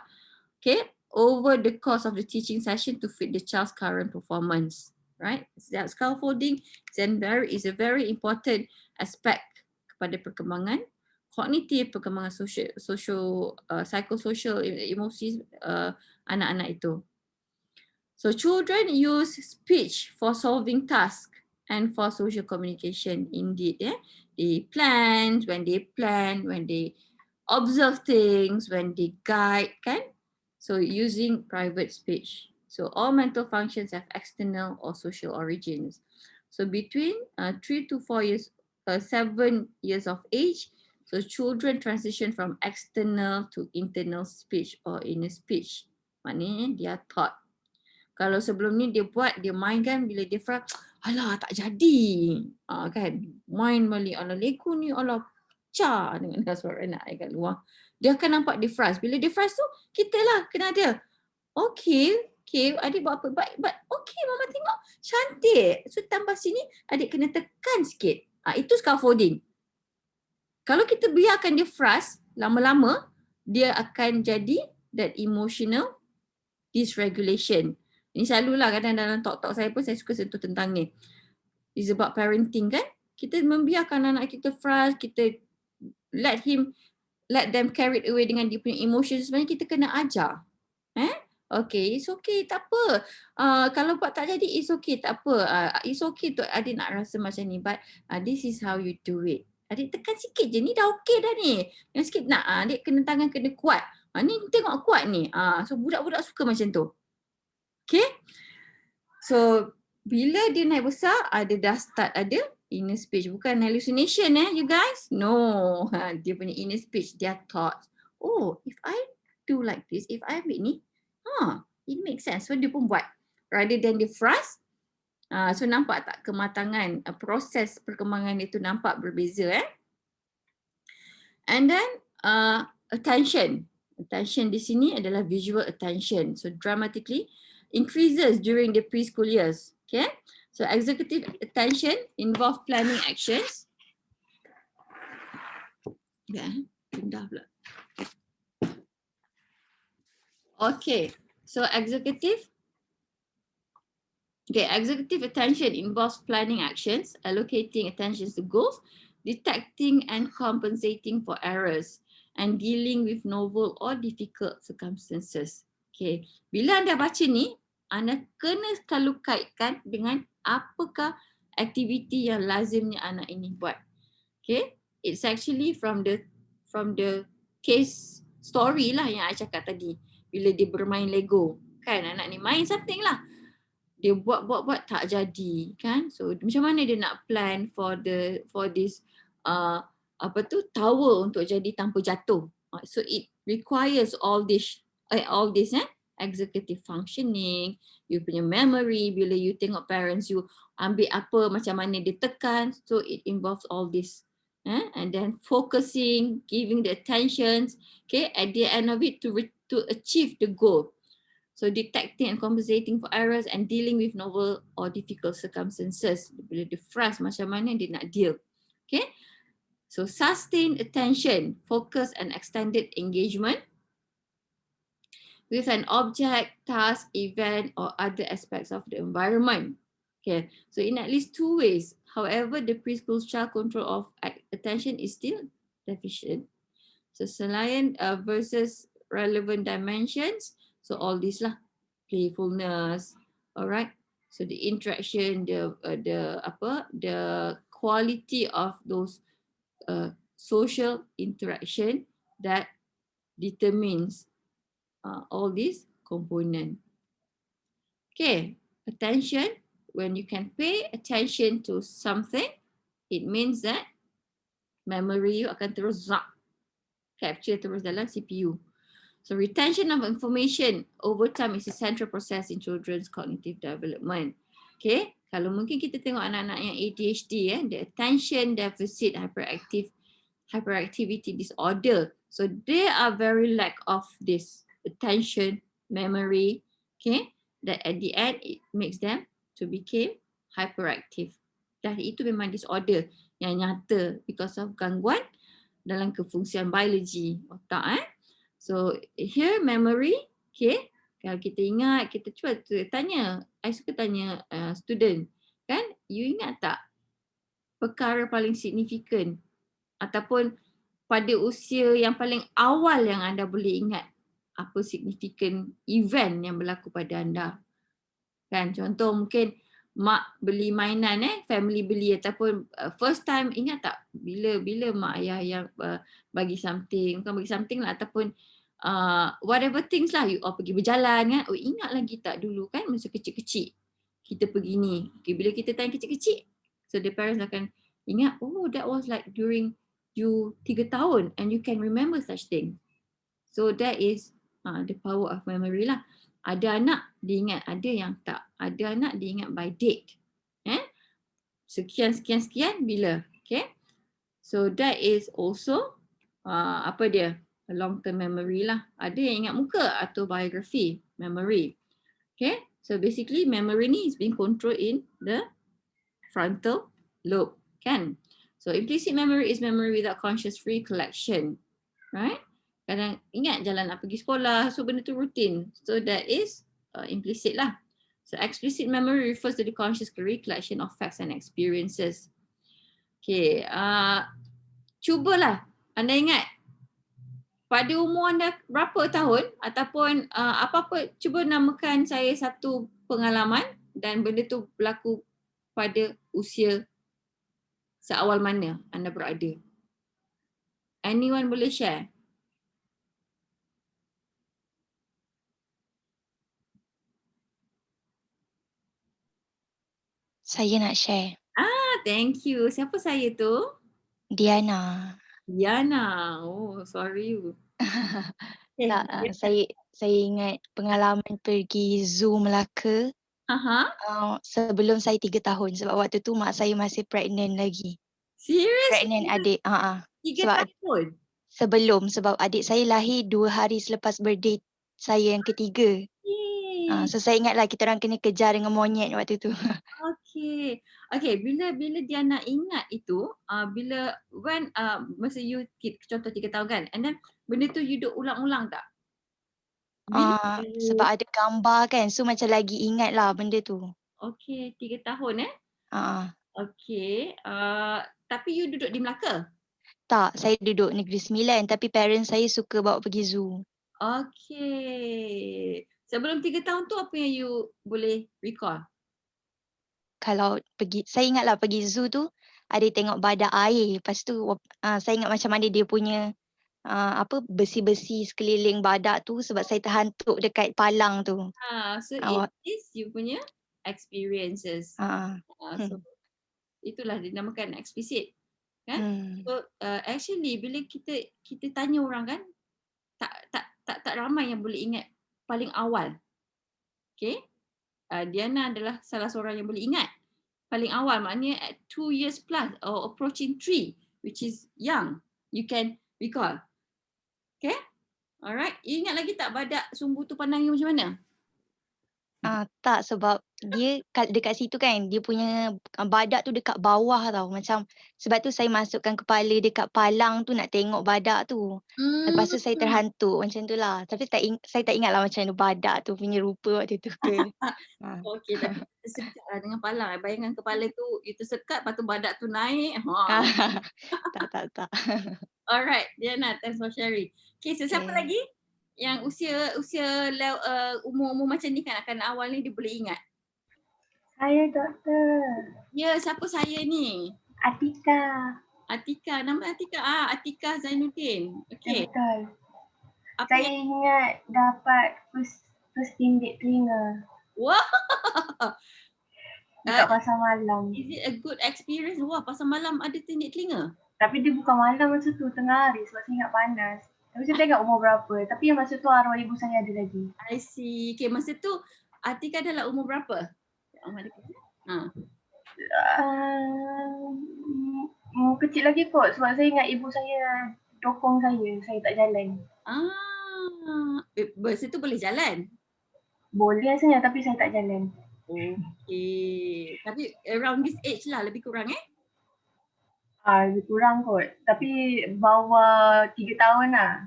okay, over the course of the teaching session to fit the child's current performance, right? That scaffolding is a very important aspect kepada perkembangan kognitif, perkembangan psychosocial emosi anak-anak itu. So children use speech for solving tasks and for social communication. Indeed, they plan, when they observe things, when they guide, kan? So using private speech. So all mental functions have external or social origins. So between 3 to 4 years, 7 years of age, so children transition from external to internal speech or inner speech. Maknanya dia taught. Kalau sebelum ni dia buat, dia main kan, bila dia faham, alah tak jadi. Kan, main balik, alah Lego ni, alah pecah dengan suara anak kat luar. Dia akan nampak dia frust. Bila dia frust tu, kita lah kena ada. Okay, adik buat apa? But okay, mama tengok cantik. So tambah sini, adik kena tekan sikit. Itu scaffolding. Kalau kita biarkan dia frust, lama-lama, dia akan jadi that emotional dysregulation. Ini selalulah kadang dalam talk-talk saya pun saya suka sentuh tentang ni. It's about parenting kan. Kita membiarkan anak kita frust, kita let them carried away dengan dia punya emotions. Sebenarnya kita kena ajar. Okay, it's okay, tak apa. Kalau buat tak jadi, it's okay, tak apa. It's okay tu adik nak rasa macam ni, but this is how you do it. Adik tekan sikit je, ni dah okay dah ni. Yang sikit nak, adik kena tangan kena kuat. Ni tengok kuat ni. So budak-budak suka macam tu. Okay. So bila dia naik besar, dia dah start ada inner speech. Bukan hallucination you guys. No. Dia punya inner speech, dia thoughts. oh, if I do like this, if I ambil ni, it makes sense. So dia pun buat. Rather than dia frust, so nampak tak kematangan, proses perkembangan itu nampak berbeza. And then attention. Attention di sini adalah visual attention. So dramatically increases during the preschool years. Okay. So executive attention involve planning actions. Okay. Pindah pula. Okay. So executive attention involves planning actions, allocating attention to goals, detecting and compensating for errors, and dealing with novel or difficult circumstances. Okay, bila anda baca ni, anda kena selalu kaitkan dengan apakah aktiviti yang lazimnya anak ini buat. Okay, it's actually from the case story lah yang I cakap tadi. Bila dia bermain Lego, kan anak ni main something lah. Dia buat tak jadi, kan? So macam mana dia nak plan for this tower untuk jadi tanpa jatuh. So it requires all this executive functioning, you punya memory, bila you tengok parents you ambil apa macam mana dia tekan, so it involves all this. And then focusing, giving the attentions, okay, at the end of it to achieve the goal. So detecting and compensating for errors and dealing with novel or difficult circumstances. Bila dia frust, macam mana dia nak deal. Okay. So sustained attention, focus and extended engagement with an object, task, event or other aspects of the environment. Okay. So in at least 2 ways. However, the preschool child control of attention is still deficient. So selain versus relevant dimensions, so all this lah, playfulness, alright. So the interaction, the quality of those social interaction that determines all these component. Okay, attention. When you can pay attention to something, it means that memory you akan terus capture terus dalam CPU. So retention of information over time is a central process in children's cognitive development. Okay, kalau mungkin kita tengok anak-anak yang ADHD, the attention deficit hyperactivity disorder. So they are very lack of this attention, memory, okay, that at the end it makes them to become hyperactive. Dan itu memang disorder yang nyata because of gangguan dalam kefungsian biologi otak. So here memory, okay. Kalau kita ingat, kita cuba tanya, I suka tanya student, kan, you ingat tak perkara paling signifikan ataupun pada usia yang paling awal yang anda boleh ingat apa signifikan event yang berlaku pada anda. Kan, contoh mungkin mak beli mainan, family beli, ataupun first time ingat tak bila mak ayah yang bagi something, bukan bagi something lah, ataupun whatever things lah, you pergi berjalan kan, ingat lagi tak dulu kan masa kecil-kecil kita pergi ni. Okay, bila kita tanya kecil-kecil, so the parents akan ingat, oh that was like during you 3 tahun and you can remember such thing. So that is the power of memory lah. Ada anak diingat, ada yang tak. Ada anak diingat by date. Sekian bila. Okay. So that is also apa dia? A long term memory lah. Ada yang ingat muka atau biography memory. Okay. So basically memory ni is being controlled in the frontal lobe. Kan? So implicit memory is memory without conscious recollection. Right? Kadang ingat jalan nak pergi sekolah, so benda tu rutin. So that is implicit lah. So explicit memory refers to the conscious recollection of facts and experiences. Okay, cubalah anda ingat pada umur anda berapa tahun ataupun apa-apa, cuba namakan saya satu pengalaman dan benda tu berlaku pada usia seawal mana anda berada. Anyone boleh share? Saya nak share. Thank you. Siapa saya tu? Diana. Diana. Oh, sorry. Okay. Tak, saya ingat pengalaman pergi zoo Melaka Aha. sebelum saya 3 tahun sebab waktu tu mak saya masih pregnant lagi. Pregnant Seriously? adik. 3 3 tahun? sebab adik saya lahir 2 hari selepas birthday saya yang ketiga. So saya ingatlah kita orang kena kejar dengan monyet waktu tu. Okay. Okay, bila dia nak ingat itu, masa you contoh 3 tahun kan, and then benda tu you duk ulang-ulang tak? Sebab ada gambar kan, so macam lagi ingat lah benda tu. Okay, 3 tahun Ah, Okay. Tapi you duduk di Melaka? tak, saya duduk Negeri Sembilan tapi parents saya suka bawa pergi zoo. Okay. Sebelum 3 tahun tu apa yang you boleh recall? Kalau pergi, saya ingatlah pergi zoo tu ada tengok badak air. Lepas tu saya ingat macam mana dia punya besi-besi sekeliling badak tu sebab saya terhantuk dekat palang tu. So Awak. it is you punya experiences. So itulah dinamakan explicit. Kan? So actually bila kita tanya orang kan, tak ramai yang boleh ingat paling awal. Okay? Diana adalah salah seorang yang boleh ingat paling awal, maknanya at 2 years plus or approaching 3, which is young, you can recall. Okay? Alright. You ingat lagi tak badak sumbu tu pandang you macam mana? Tak, sebab dia dekat situ kan, dia punya badak tu dekat bawah tau. Macam sebab tu saya masukkan kepala dekat palang tu nak tengok badak tu. Lepas tu saya terhantuk macam tu lah. Tapi saya tak ingat lah macam mana badak tu punya rupa waktu tu ke. Okay, tapi tersekat lah dengan palang. Bayangkan kepala tu, you tersekat, lepas tu badak tu naik. Tak. Alright, Diana, thanks for sharing. Okay, so siapa lagi yang usia umur macam ni kan, akan awal ni dia boleh ingat? Saya doktor. Ya, siapa saya ni? Atika. Atika, nama Atika. Atika Zainuddin. Okay. Betul. Apa Saya ingat dapat first tindik telinga. Wah. Dekat pasar malam. Is it a good experience? Wah, pasar malam ada tindik telinga? Tapi dia bukan malam masa tu, tengah hari sebab saya ingat panas. Tapi saya tak ingat umur berapa. Tapi yang masa tu arwah ibu saya ada lagi. I see. Okay, masa tu Atika dalam umur berapa? Kecil lagi kot sebab saya ingat ibu saya dokong saya tak jalan. Masa tu boleh jalan? Boleh rasanya tapi saya tak jalan. Okay. Tapi around this age lah, lebih kurang Lebih kurang kot. Tapi bawah 3 tahun lah.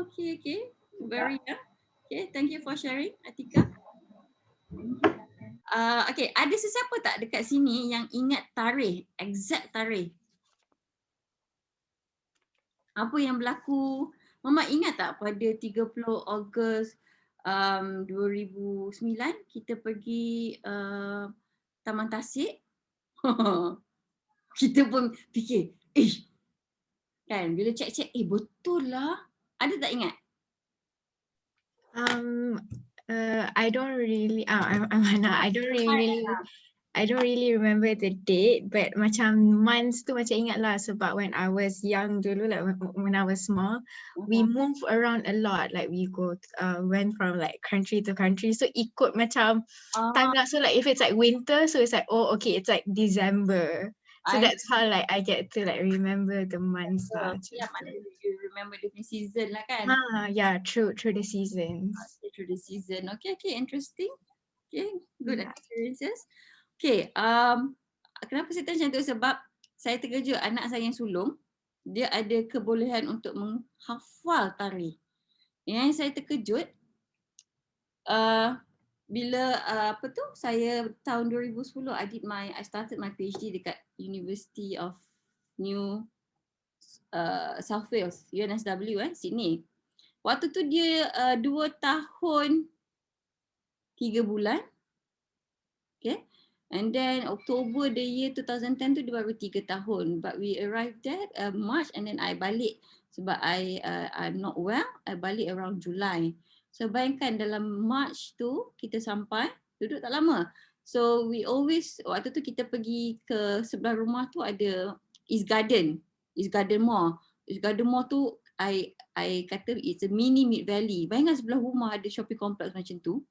Okay. Very young. Okay, thank you for sharing, Atika. Okay, ada sesiapa tak dekat sini yang ingat tarikh, exact tarikh? Apa yang berlaku? Mama ingat tak pada 30 Ogos 2009 kita pergi Taman Tasik? Kita pun fikir, kan bila cek betul lah. Ada tak ingat? I don't really I don't really remember the date, but macam months tu macam ingat lah sebab when I was young dulu, like when I was small, we move around a lot. Like we went from like country to country, so ikut macam tanggal. So like if it's like winter, so it's like it's like December. So that's how like I get to like remember the months lah. Yeah, you remember the season lah kan? Yeah, through the seasons. Through the season. Okay, interesting. Okay, good experiences. Okay, kenapa saya tanya macam tu? Sebab saya terkejut anak saya yang sulung, dia ada kebolehan untuk menghafal tarikh. Yang saya terkejut, bila saya tahun 2010 I started my PhD dekat University of New South Wales, UNSW Sydney. Waktu tu dia 2 tahun 3 bulan. Okay. And then October the year 2010 tu dia baru 3 tahun. But we arrived there March, and then I balik sebab I'm not well. I balik around July. So bayangkan dalam March tu kita sampai, duduk tak lama. So we always, waktu tu kita pergi ke sebelah rumah tu ada East Garden Mall. East Garden Mall tu I kata it's a mini Mid Valley. Bayangkan sebelah rumah ada shopping complex macam tu.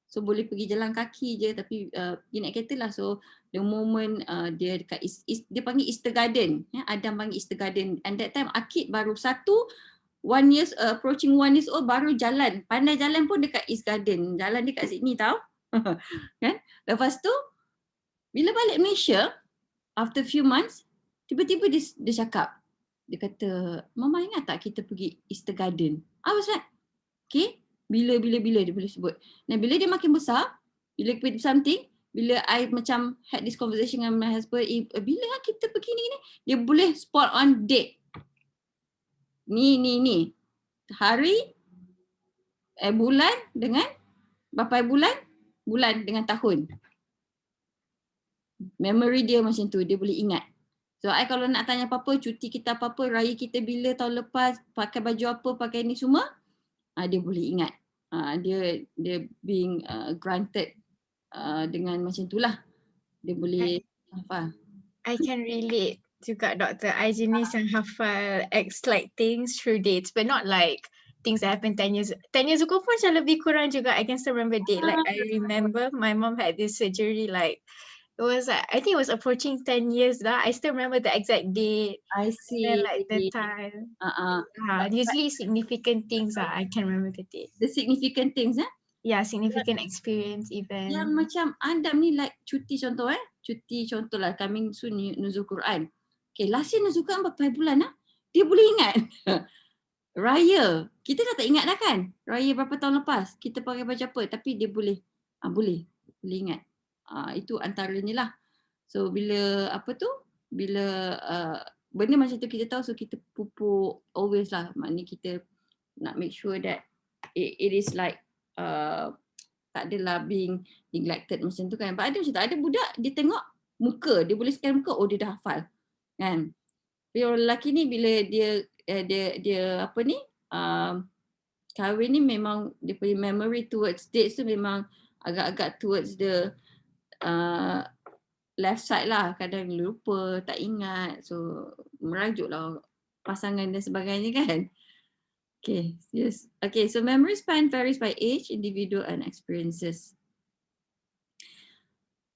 So boleh pergi jalan kaki je, tapi dia naik kereta lah. So the moment dia dekat dia panggil Easter Garden, Adam panggil Easter Garden, and that time Akid baru approaching 1 years old, baru jalan, pandai jalan pun dekat East Garden, jalan dekat Sydney tau. Kan? Lepas tu bila balik Malaysia after few months, tiba-tiba dia cakap, dia kata, Mama ingat tak kita pergi Easter Garden? I was like, okay, bila dia boleh sebut. Nah bila dia makin besar, bila kita something, bila I macam had this conversation dengan my husband, bila kita pergi ni, dia boleh spot on date. Ni. Hari, bulan dengan, berapa bulan dengan tahun. Memory dia macam tu, dia boleh ingat. So I kalau nak tanya apa-apa, cuti kita apa-apa, raya kita bila tahun lepas, pakai baju apa, pakai ni semua, dia boleh ingat. Dia being granted dengan macam tu lah. Dia boleh hafal. I can relate juga, Dr. I jenis yang hafal like things through dates, but not like things that happened 10 years. 10 years ago pun macam lebih kurang juga. I can still remember date. Like I remember my mom had this surgery, like it was I think it was approaching 10 years lah. I still remember the exact date. I see. And then like the time. Usually significant things I can remember the date. The significant things Yeah, significant experience event. Yang macam Adam ni like cuti contoh cuti contoh lah, coming soon Nuzul Quran. Okay, last year Nuzul Quran berapa bulan dia boleh ingat. Raya, kita dah tak ingat dah kan? Raya berapa tahun lepas, kita pakai baju apa, tapi dia boleh ingat. Itu antaranya lah. So bila benda macam tu kita tahu, so kita pupuk always lah. Maknanya kita nak make sure that it is like tak adalah being neglected macam tu kan. But ada macam tu, ada budak dia tengok muka, dia boleh scan muka, dia dah hafal kan. Tapi orang lelaki ni bila dia kahwin ni, memang dia punya memory towards dates tu memang agak-agak towards the left side lah. Kadang lupa, tak ingat, so merajuk lah pasangan dan sebagainya kan. Okay, yes. Okay, so memory span varies by age, individual and experiences.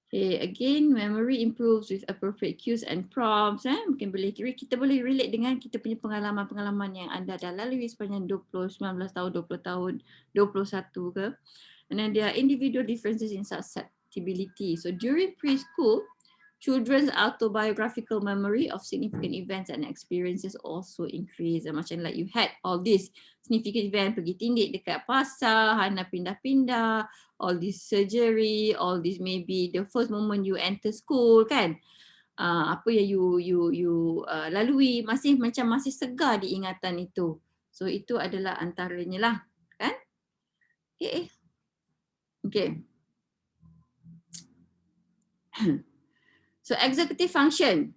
Okay, again, memory improves with appropriate cues and prompts. Mungkin kita boleh relate dengan kita punya pengalaman-pengalaman yang anda dah lalui sepanjang 19 tahun, 20 tahun, 21 ke. And then there are individual differences in susceptibility. So during preschool, children's autobiographical memory of significant events and experiences also increase. Macam like you had all this significant event, pergi tindik dekat pasar, Hana pindah-pindah, all this surgery, all this maybe the first moment you enter school kan. Apa yang you lalui, masih segar di ingatan itu. So itu adalah antaranya lah kan. Okay. So executive function.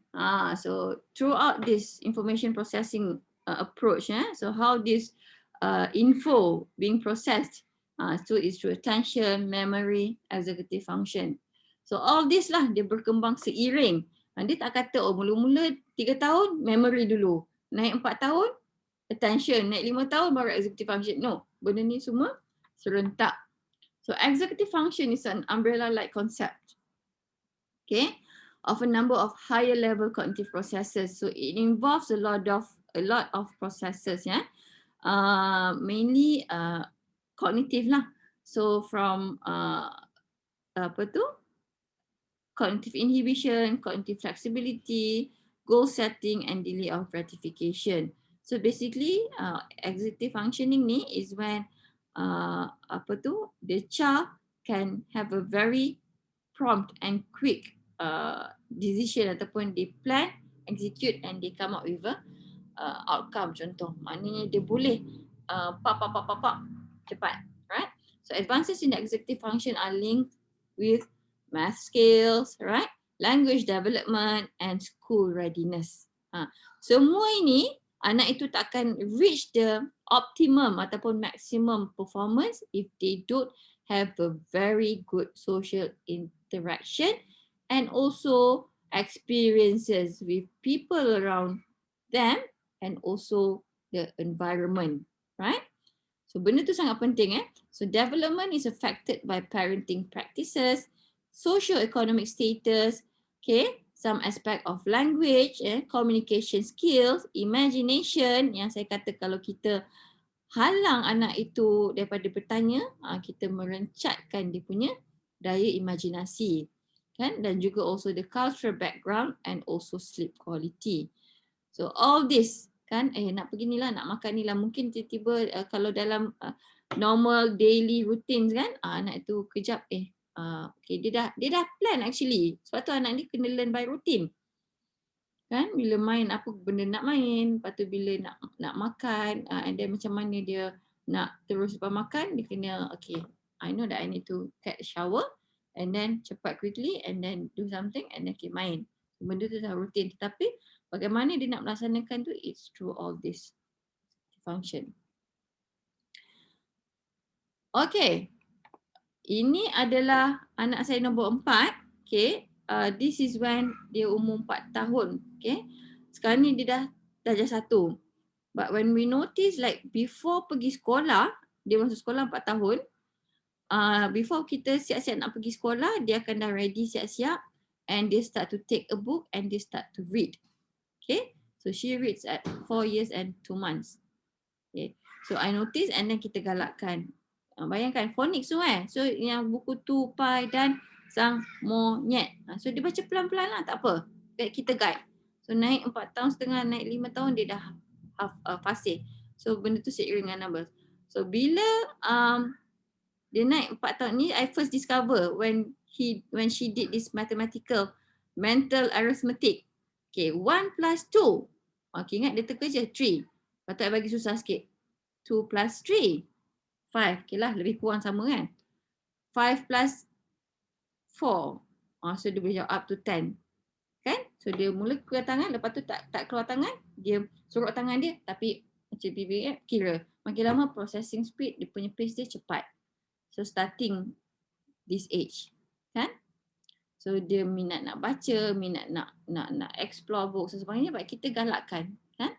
So throughout this information processing approach, so how this info being processed, so it's through attention, memory, executive function. So all this lah dia berkembang seiring. Dia tak kata mula-mula 3 tahun memory dulu, naik 4 tahun attention, naik 5 tahun baru executive function. No, benda ni semua serentak. So executive function is an umbrella-like concept. Okay. Of a number of higher level cognitive processes. So it involves a lot of processes, mainly cognitive lah. So from cognitive inhibition, cognitive flexibility, goal setting and delay of gratification. So basically executive functioning ni is when the child can have a very prompt and quick decision ataupun they plan, execute and they come up with a outcome. Contoh, maknanya dia boleh cepat, right? So advances in the executive function are linked with math skills, right? Language development and school readiness. Semua ini anak itu tak akan reach the optimum ataupun maximum performance if they don't have a very good social interaction and also experiences with people around them and also the environment, right? So benda tu sangat penting So development is affected by parenting practices, socio-economic status, okay, some aspect of language, communication skills, imagination, yang saya kata kalau kita halang anak itu daripada bertanya, kita merencatkan dia punya daya imajinasi, kan? Dan juga also the cultural background and also sleep quality. So all this kan, nak pergi ni lah, nak makan ni lah, mungkin tiba-tiba kalau dalam normal daily routines kan, anak tu kejap okay, dia dah plan actually. Sebab tu anak ni kena learn by routine. Kan, bila main apa benda nak main, lepas tu bila nak makan, and then macam mana dia nak terus lepas makan, dia kena okay, I know that I need to take a shower and then cepat quickly and then do something and then okay, main. Benda tu dah rutin, tetapi bagaimana dia nak melaksanakan tu, it's through all this function. Okay, ini adalah anak saya nombor 4. Okay, this is when dia umur 4 tahun. Okay, sekarang ni dia dah darjah 1. But when we notice like before pergi sekolah, dia masuk sekolah 4 tahun, before kita siap-siap nak pergi sekolah, dia akan dah ready siap-siap and dia start to take a book and dia start to read. Okay, so she reads at 4 years and 2 months. Okay, so I notice and then kita galakkan. Bayangkan phonics tu so yang buku tu, pai dan sang monyet. So dia baca pelan-pelan lah, tak apa. Kita guide. So naik 4 tahun setengah, naik 5 tahun dia dah fasih. So benda tu seiring dengan numbers. So bila dia naik 4 tahun ni, I first discover when she did this mathematical mental arithmetic. Okay, 1 plus 2. Okay, ingat dia teka je 3. Lepas tu I bagi susah sikit. 2 plus 3. 5. Okay lah, lebih kurang sama kan. 5 plus 4. So dia boleh jawab up to 10. Kan? So dia mula keluar tangan, lepas tu tak keluar tangan, dia sorok tangan dia, tapi macam bibir kira. Makin lama processing speed, dia punya pace dia cepat. So starting this age. Kan? So dia minat nak baca, minat nak explore books dan sebagainya, baik kita galakkan. Kan?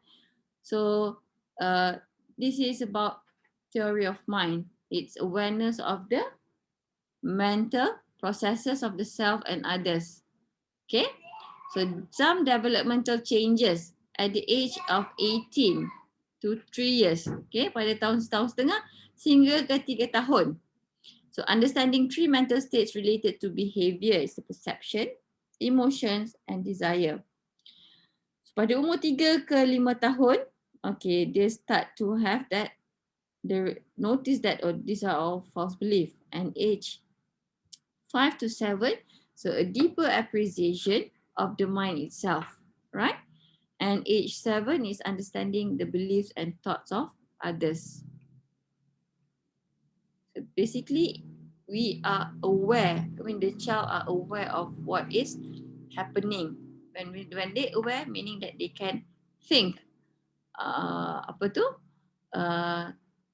So this is about theory of mind. It's awareness of the mental processes of the self and others. Okay? So some developmental changes at the age of 18 to 3 years. Okay? Pada tahun setengah sehingga ke 3 tahun. So understanding 3 mental states related to behavior is the perception, emotions and desire. So pada umur 3 ke 5 tahun, okay, they start to have that, they notice that these are all false belief. And age 5 to 7, so a deeper appreciation of the mind itself, right? And age 7 is understanding the beliefs and thoughts of others. So basically, we are aware, when the child are aware of what is happening. When they aware, meaning that they can think,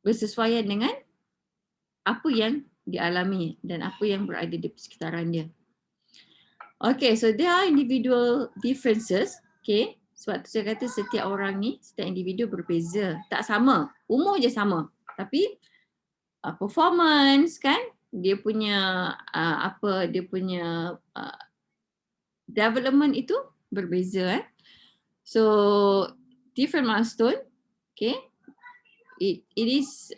bersesuaian dengan apa yang dialami dan apa yang berada di sekitaran dia. Okay, so there are individual differences. Okay, sebab tu saya kata setiap orang ni, setiap individu berbeza. Tak sama, umur je sama. Tapi performance kan, dia punya dia punya development itu berbeza. So different milestone. Okay, it is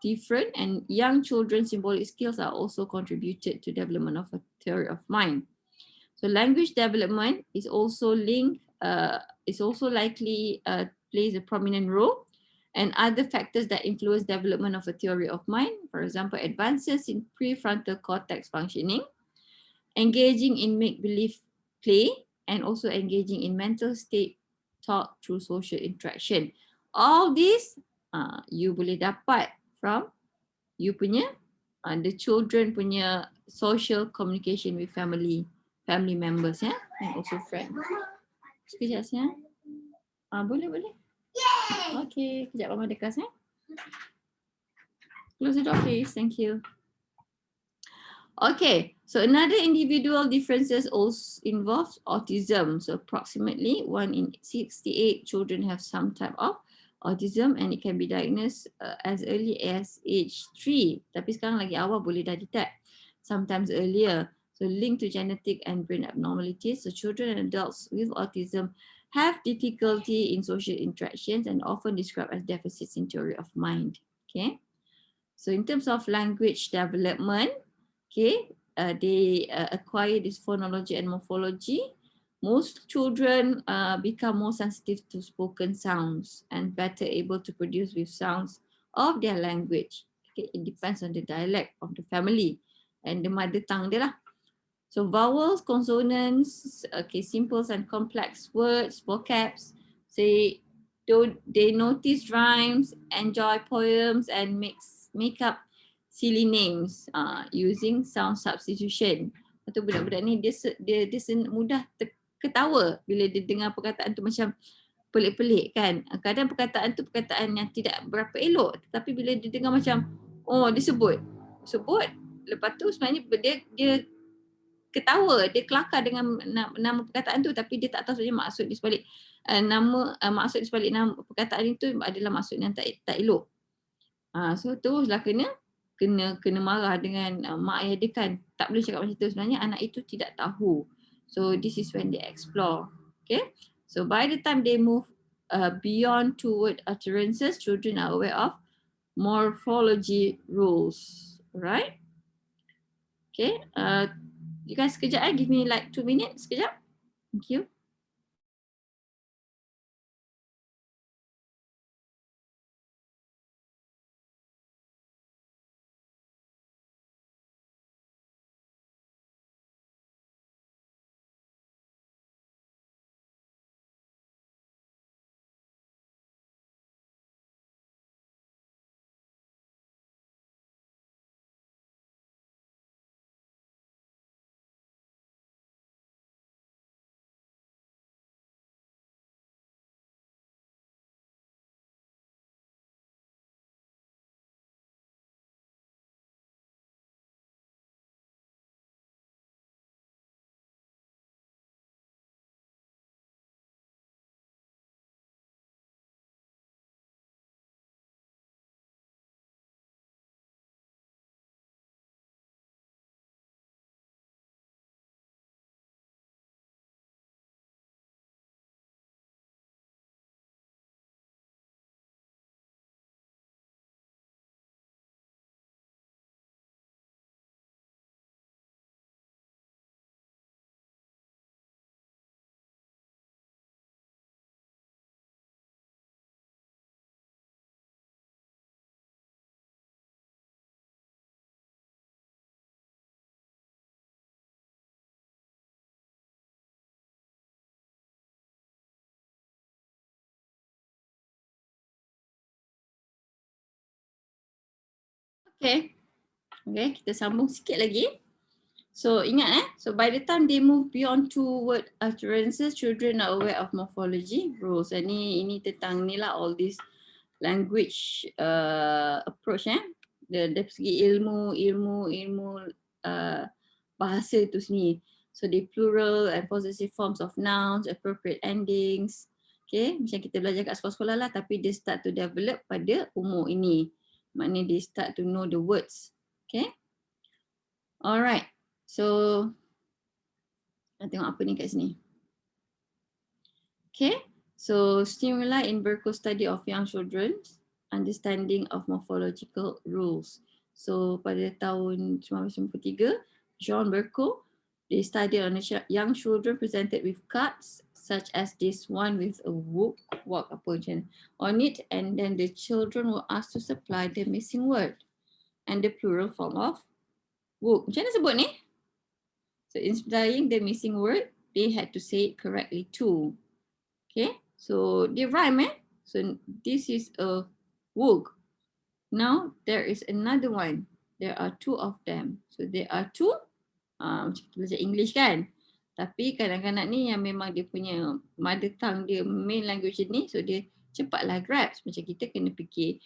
different, and young children's symbolic skills are also contributed to development of a theory of mind. So language development is also linked, is also likely plays a prominent role, and other factors that influence development of a theory of mind, for example, advances in prefrontal cortex functioning, engaging in make-believe play, and also engaging in mental state taught through social interaction. All these you boleh dapat from you punya the children punya social communication with family members and also friends. Sekejap ya. Boleh. Okay, kejap Mama dekat Close the door please. Thank you. Okay, so another individual differences also involves autism. So approximately 1 in 68 children have some type of autism and it can be diagnosed as early as age 3. Tapi sekarang lagi awal boleh dah detect, sometimes earlier. So linked to genetic and brain abnormalities, so children and adults with autism have difficulty in social interactions and often described as deficits in theory of mind. Okay. So in terms of language development, okay, they acquire this phonology and morphology. Most children become more sensitive to spoken sounds and better able to produce with sounds of their language. Okay, it depends on the dialect of the family and the mother tongue dia lah. So vowels, consonants, okay, simple and complex words, vocabs, say they notice rhymes, enjoy poems and make up silly names using sound substitution. Atau budak-budak ni dia mudah ketawa bila dia dengar perkataan tu macam pelik-pelik kan. Kadang perkataan tu perkataan yang tidak berapa elok, tetapi bila dia dengar macam oh dia sebut lepas tu sebenarnya dia ketawa, dia kelakar dengan nama perkataan tu tapi dia tak tahu sebenarnya maksud di sebalik maksud di sebalik nama perkataan itu adalah maksud yang tak elok. So teruslah kena marah dengan mak ayah dia kan. Tak boleh cakap macam tu, sebenarnya anak itu tidak tahu. So this is when they explore. Okay. So by the time they move beyond two word utterances, children are aware of morphology rules. Right? Okay. You guys sekejap give me like 2 minutes sekejap. Thank you. Okay. Okay, kita sambung sikit lagi. So ingat so by the time they move beyond two word utterances, children are aware of morphology rules. And ini tentang ni lah all this language approach dari segi ilmu bahasa itu sendiri. So the plural and possessive forms of nouns, appropriate endings. Okay, macam kita belajar kat sekolah-sekolah lah, tapi dia start to develop pada umur ini. Maknanya they start to know the words. Okay. Alright. So kita tengok apa ni kat sini. Okay. So stimuli in Berko's study of young children's understanding of morphological rules. So pada tahun 1993, Jean Berko, they studied on young children presented with cards such as this one with a walk apa macam on it, and then the children were asked to supply the missing word and the plural form of walk. Macam mana sebut ni? So in supplying the missing word, they had to say it correctly too. Okay, so they rhyme So this is a walk. Now there is another one. There are two of them. So there are two. Macam kita belajar English kan. Tapi kadang-kadang ni yang memang dia punya mother tongue dia, main language ni, so dia cepatlah grasp. Macam kita kena fikir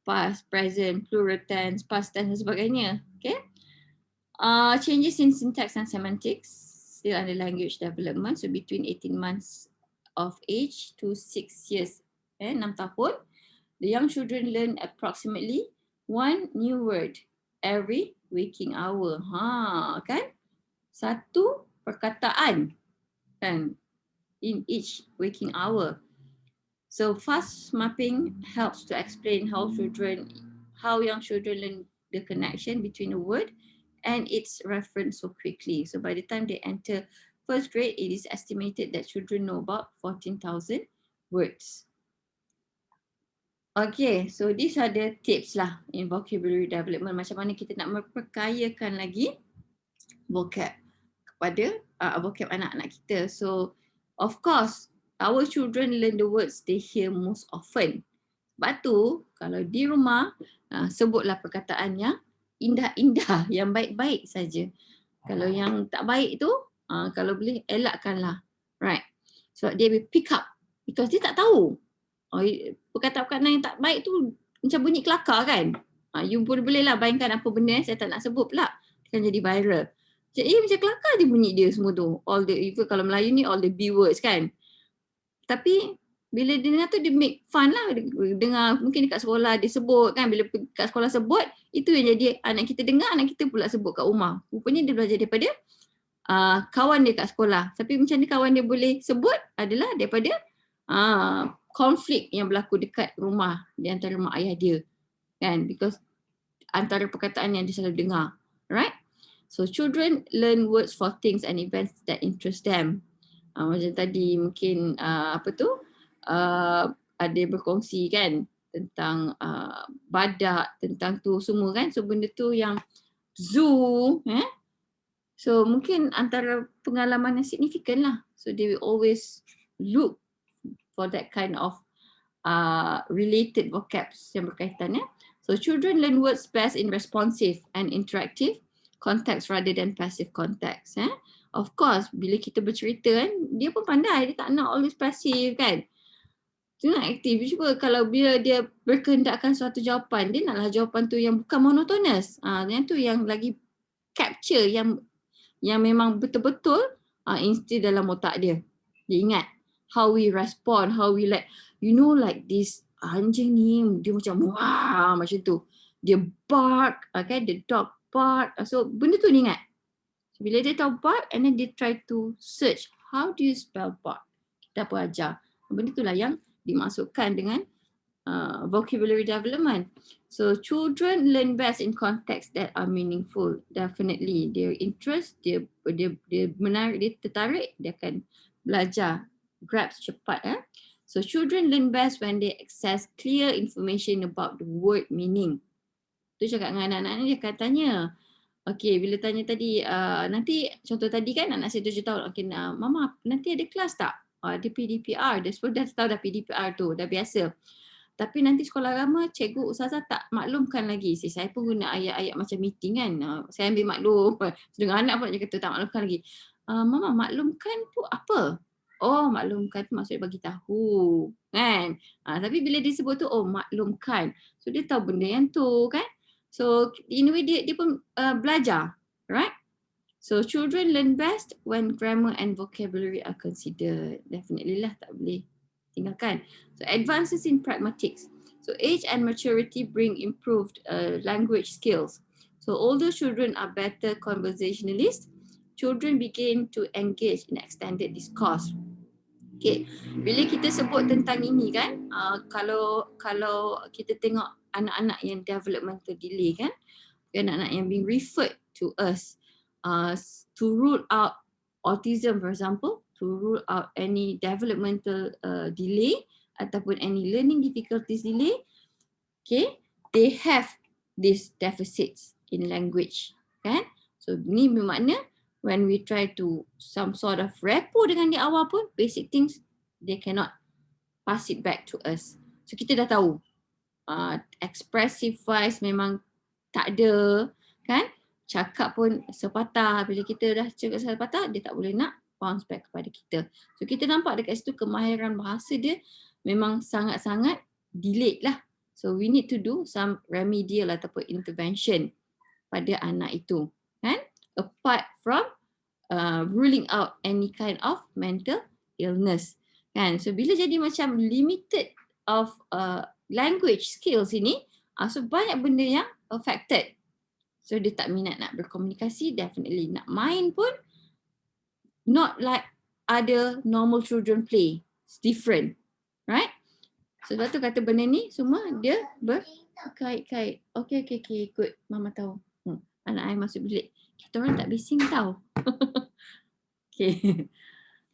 past, present, plural tense, past tense dan sebagainya. Okay. Changes in syntax and semantics still under language development. So between 18 months of age to 6 years 6 tahun, the young children learn approximately 1 new word every waking hour. Kan? 1 perkataan kan in each waking hour. So fast mapping helps to explain how young children learn the connection between a word and its reference so quickly. So by the time they enter first grade, it is estimated that children know about 14,000 words. Okay, so these are the tips lah in vocabulary development. Macam mana kita nak memperkayakan lagi vocab kepada vocab anak-anak kita. So of course, our children learn the words they hear most often. Sebab tu, kalau di rumah, sebutlah perkataan yang indah-indah, yang baik-baik saja. Kalau yang tak baik tu, kalau boleh elakkanlah. Right. So dia will pick up because dia tak tahu. Perkataan-perkataan yang tak baik tu macam bunyi kelakar kan. You boleh lah bayangkan apa benda saya tak nak sebut pula. Kan jadi viral. Macam kelakar je bunyi dia semua tu. Even kalau Melayu ni all the B words kan. Tapi bila dia dengar tu dia make fun lah. Dengar mungkin dekat sekolah dia sebut kan. Bila kat sekolah sebut, itu yang jadi anak kita dengar, anak kita pula sebut kat rumah. Rupanya dia belajar daripada kawan dia kat sekolah. Tapi macam mana kawan dia boleh sebut adalah daripada konflik yang berlaku dekat rumah di antara mak ayah dia. Kan? Because antara perkataan yang dia selalu dengar. Right? So children learn words for things and events that interest them. Macam tadi mungkin ada berkongsi kan tentang badak, tentang tu semua kan. So benda tu yang zoo. So mungkin antara pengalaman yang signifikan lah. So they will always look for that kind of related vocabs yang berkaitan. So children learn words best in responsive and interactive context rather than passive context. Of course, bila kita bercerita kan, dia pun pandai, dia tak nak always passive kan. Dia nak aktif. Cuba kalau bila dia berkehendakkan suatu jawapan, dia naklah jawapan tu yang bukan monotonous. Yang tu yang lagi capture, yang memang betul-betul insti dalam otak dia. Dia ingat how we respond, how we like this anjing ni, dia macam wah macam tu. Dia bark, okay, the dog bark. So benda tu dia ingat. So, bila dia tahu bark and then dia try to search how do you spell bark. Kita pun ajar. Benda tu lah yang dimasukkan dengan vocabulary development. So children learn best in context that are meaningful. Definitely their interest, dia menarik, dia tertarik, dia akan belajar, grasp cepat. So children learn best when they access clear information about the word meaning. Tu cakap dengan anak-anak ni, dia akan tanya. Okay, bila tanya tadi, nanti contoh tadi kan anak saya 7 tahun, okay, mama nanti ada kelas tak? Ada PDPR, dia tahu dah PDPR tu, dah biasa. Tapi nanti sekolah agama, cikgu ustazah tak maklumkan lagi. Saya pun guna ayat-ayat macam meeting kan. Saya ambil maklum. Sedangkan anak pun dia kata tak maklumkan lagi. Mama maklumkan tu apa? Oh maklumkan tu maksudnya bagi tahu. Kan? Tapi bila dia sebut tu, oh maklumkan. So dia tahu benda yang tu kan. So in a way dia pun belajar. Right? So children learn best when grammar and vocabulary are considered. Definitely lah, tak boleh tinggalkan. So advances in pragmatics. So age and maturity bring improved language skills. So older children are better conversationalists. Children begin to engage in extended discourse. Okay, bila kita sebut tentang ini kan, kalau kita tengok anak-anak yang developmental delay kan, anak-anak yang being referred to us to rule out autism for example, to rule out any developmental delay ataupun any learning difficulties delay, okay, they have these deficits in language, kan? So ni bermakna when we try to some sort of rapport dengan dia awal pun, basic things they cannot pass it back to us. So kita dah tahu expressive wise memang tak ada, kan? Cakap pun sepatah, bila kita dah cakap sepatah dia tak boleh nak bounce back kepada kita. So kita nampak dekat situ kemahiran bahasa dia memang sangat-sangat delayed lah. So we need to do some remedial ataupun intervention pada anak itu, kan? Apart from ruling out any kind of mental illness, kan? So bila jadi macam limited of language skills ini, so banyak benda yang affected. So dia tak minat nak berkomunikasi, definitely nak main pun not like other normal children play. It's different, right? So sebab tu kata benda ni semua dia berkait-kait. Okay, ikut mama tahu. Anak I masuk bilik. Kita orang tak bising tau. Okay.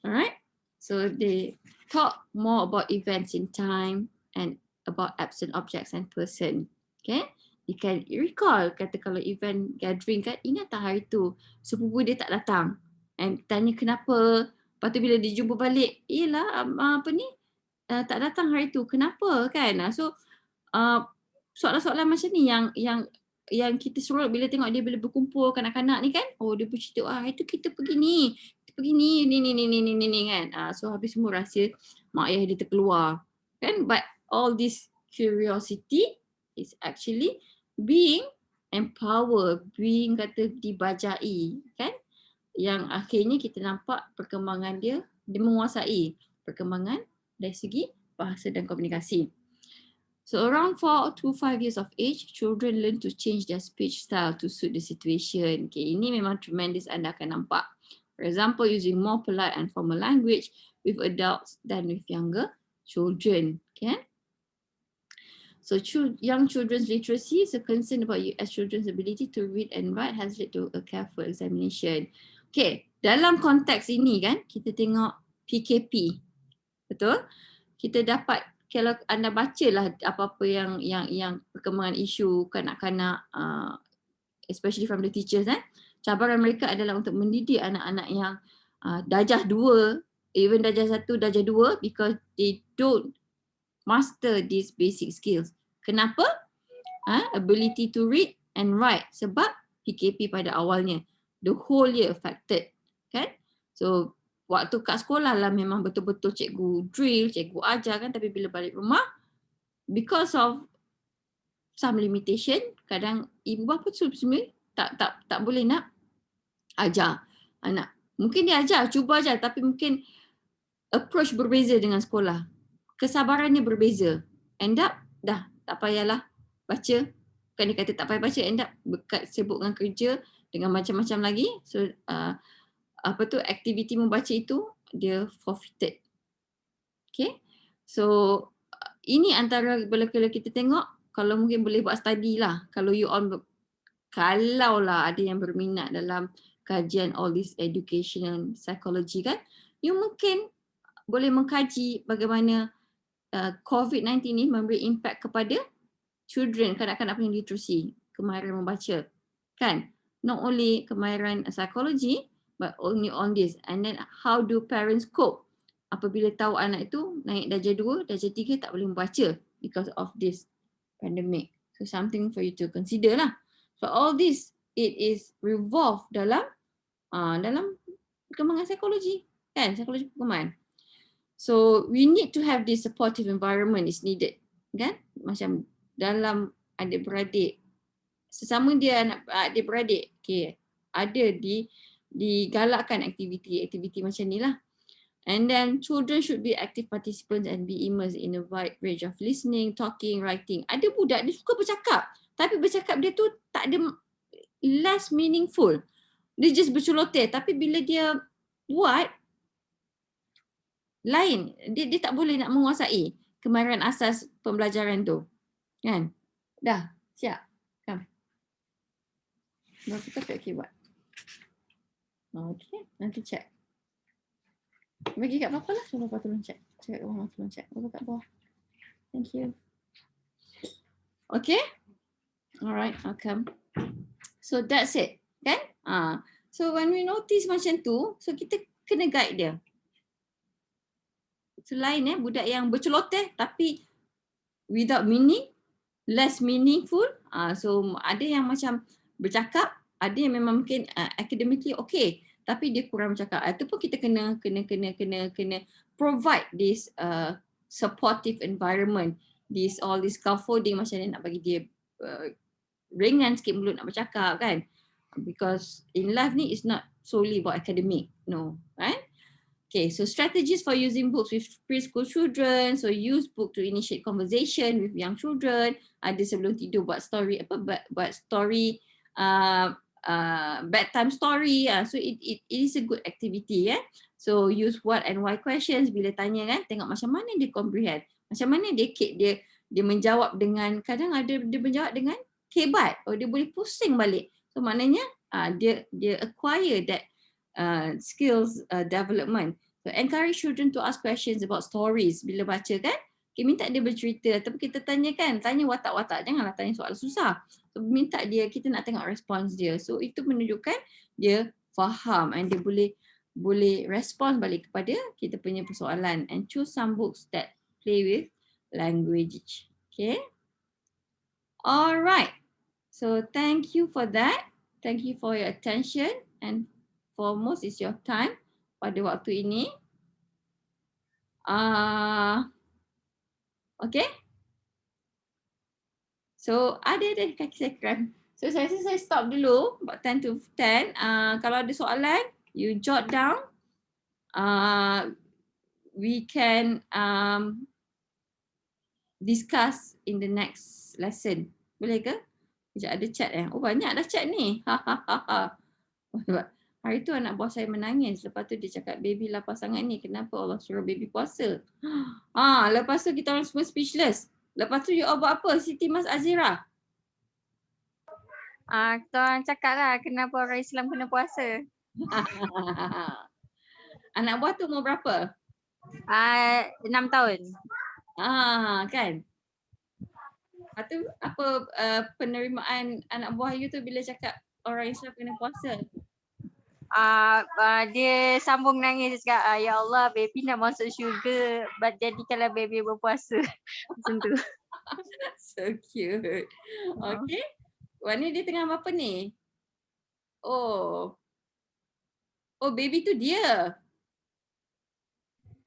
Alright. So they talk more about events in time and about absent objects and person. Okay. You can recall, kata kalau event gathering kan, ingat tak hari tu sepupu dia tak datang. And tanya kenapa. Lepas tu bila dia jumpa balik, yelah tak datang hari tu. Kenapa kan? So soalan-soalan macam ni yang kita suruh bila tengok dia bila berkumpul kanak-kanak ni kan. Oh dia bercerita, hari tu kita pergi ni. Ni kan. So habis semua rahsia mak ayah dia terkeluar. Kan? But all this curiosity is actually being empowered, being kata dibajai kan. Yang akhirnya kita nampak perkembangan dia menguasai perkembangan dari segi bahasa dan komunikasi. So around 4 to 5 years of age, children learn to change their speech style to suit the situation. Okay, ini memang tremendous anda akan nampak. For example, using more polite and formal language with adults than with younger children. Okay. So young children's literacy is a concern about you as children's ability to read and write has led to a careful examination. Okay, dalam konteks ini kan, kita tengok PKP. Betul? Kita dapat, kalau anda bacalah apa-apa yang perkembangan isu kanak-kanak, especially from the teachers, cabaran mereka adalah untuk mendidik anak-anak yang darjah 2, even darjah 1, darjah 2 because they don't master these basic skills. Kenapa? Ability to read and write sebab PKP pada awalnya. The whole year affected. Kan? So waktu kat sekolah lah memang betul-betul cikgu drill, cikgu ajar kan, tapi bila balik rumah because of some limitation, kadang ibu bapa tu sebenarnya tak boleh nak ajar anak. Mungkin dia ajar, cuba ajar, tapi mungkin approach berbeza dengan sekolah. Kesabarannya berbeza. End up dah tak payahlah baca. Bukan dia kata tak payah baca, end up sibuk dengan kerja dengan macam-macam lagi. So aktiviti membaca itu dia forfeited. Okay. So ini antara bila kita tengok, kalau mungkin boleh buat study lah. Kalau lah ada yang berminat dalam kajian all this education and psychology kan, you mungkin boleh mengkaji bagaimana COVID-19 ni memberi impact kepada children, kanak-kanak punya literacy, kemahiran membaca kan. Not only kemahiran psychology but only on this. And then how do parents cope apabila tahu anak itu naik darjah 2, darjah 3 tak boleh membaca because of this pandemic. So something for you to consider lah. So all this, it is revolved dalam perkembangan psikologi kan, psikologi perkembangan. So we need to have this supportive environment is needed kan, macam dalam adik-beradik, sesama dia adik-beradik, okay, ada digalakkan aktiviti macam ni lah. And then children should be active participants and be immersed in a wide range of listening, talking, writing. Ada budak dia suka bercakap, tapi bercakap dia tu tak ada less meaningful. Dia just berceloteh, tapi bila dia buat lain, dia tak boleh nak menguasai kemahiran asas pembelajaran tu. Kan? Dah, siap. Come. Berapa topik okay buat? Okay, nanti check. Bagi kat Papa lah, suruh Papa tolong check. Cakap kat Mama tolong check. Papa kat bawah. Thank you. Okay? Alright, I'll come. So that's it. Kan? So when we notice macam tu, so kita kena guide dia. Selain budak yang berceloteh tapi without meaning, less meaningful. So ada yang macam bercakap, ada yang memang mungkin academically okay, tapi dia kurang bercakap. Itu pun kita kena provide this supportive environment, all this scaffolding macam ni nak bagi dia ringan sikit mulut nak bercakap kan. Because in life ni is not solely about academic, no, right? Okay, so strategies for using books with preschool children. So use book to initiate conversation with young children. Ada sebelum tidur buat story buat story bedtime story. So it is a good activity. So use what and why questions. Bila tanya kan, tengok macam mana dia comprehend, macam mana dia menjawab dengan, kadang ada dia menjawab dengan hebat, dia boleh pusing balik. So maknanya dia acquire that skills development. So encourage children to ask questions about stories. Bila baca kan, kita minta dia bercerita, tapi kita tanya watak-watak, janganlah tanya soal susah. So minta dia, kita nak tengok respons dia. So itu menunjukkan dia faham and dia boleh respon balik kepada kita punya persoalan. And choose some books that play with language. Okay. Alright. So thank you for that. Thank you for your attention and foremost is your time pada waktu ini. Okay. So ada kaki saya kram. So saya rasa saya stop dulu about 10 to 10. Kalau ada soalan, you jot down. We can discuss in the next lesson. Boleh ke? Sekejap ada chat Oh banyak dah chat ni. Hari tu anak buah saya menangis. Lepas tu dia cakap, baby lapar sangat ni. Kenapa Allah suruh baby puasa? Lepas tu kita orang semua speechless. Lepas tu you all buat apa? Siti Mas Azira. Kita orang cakap lah kenapa orang Islam kena puasa. Anak buah tu umur berapa? 6 tahun. Kan? Lepas tu apa penerimaan anak buah you tu bila cakap orang Islam kena puasa? Dia sambung nangis, dia cakap, ya Allah, baby nak masuk syurga, jadikanlah baby berpuasa. Macam tu. So cute. Okay. Warna dia tengah apa ni? Oh, baby tu dia.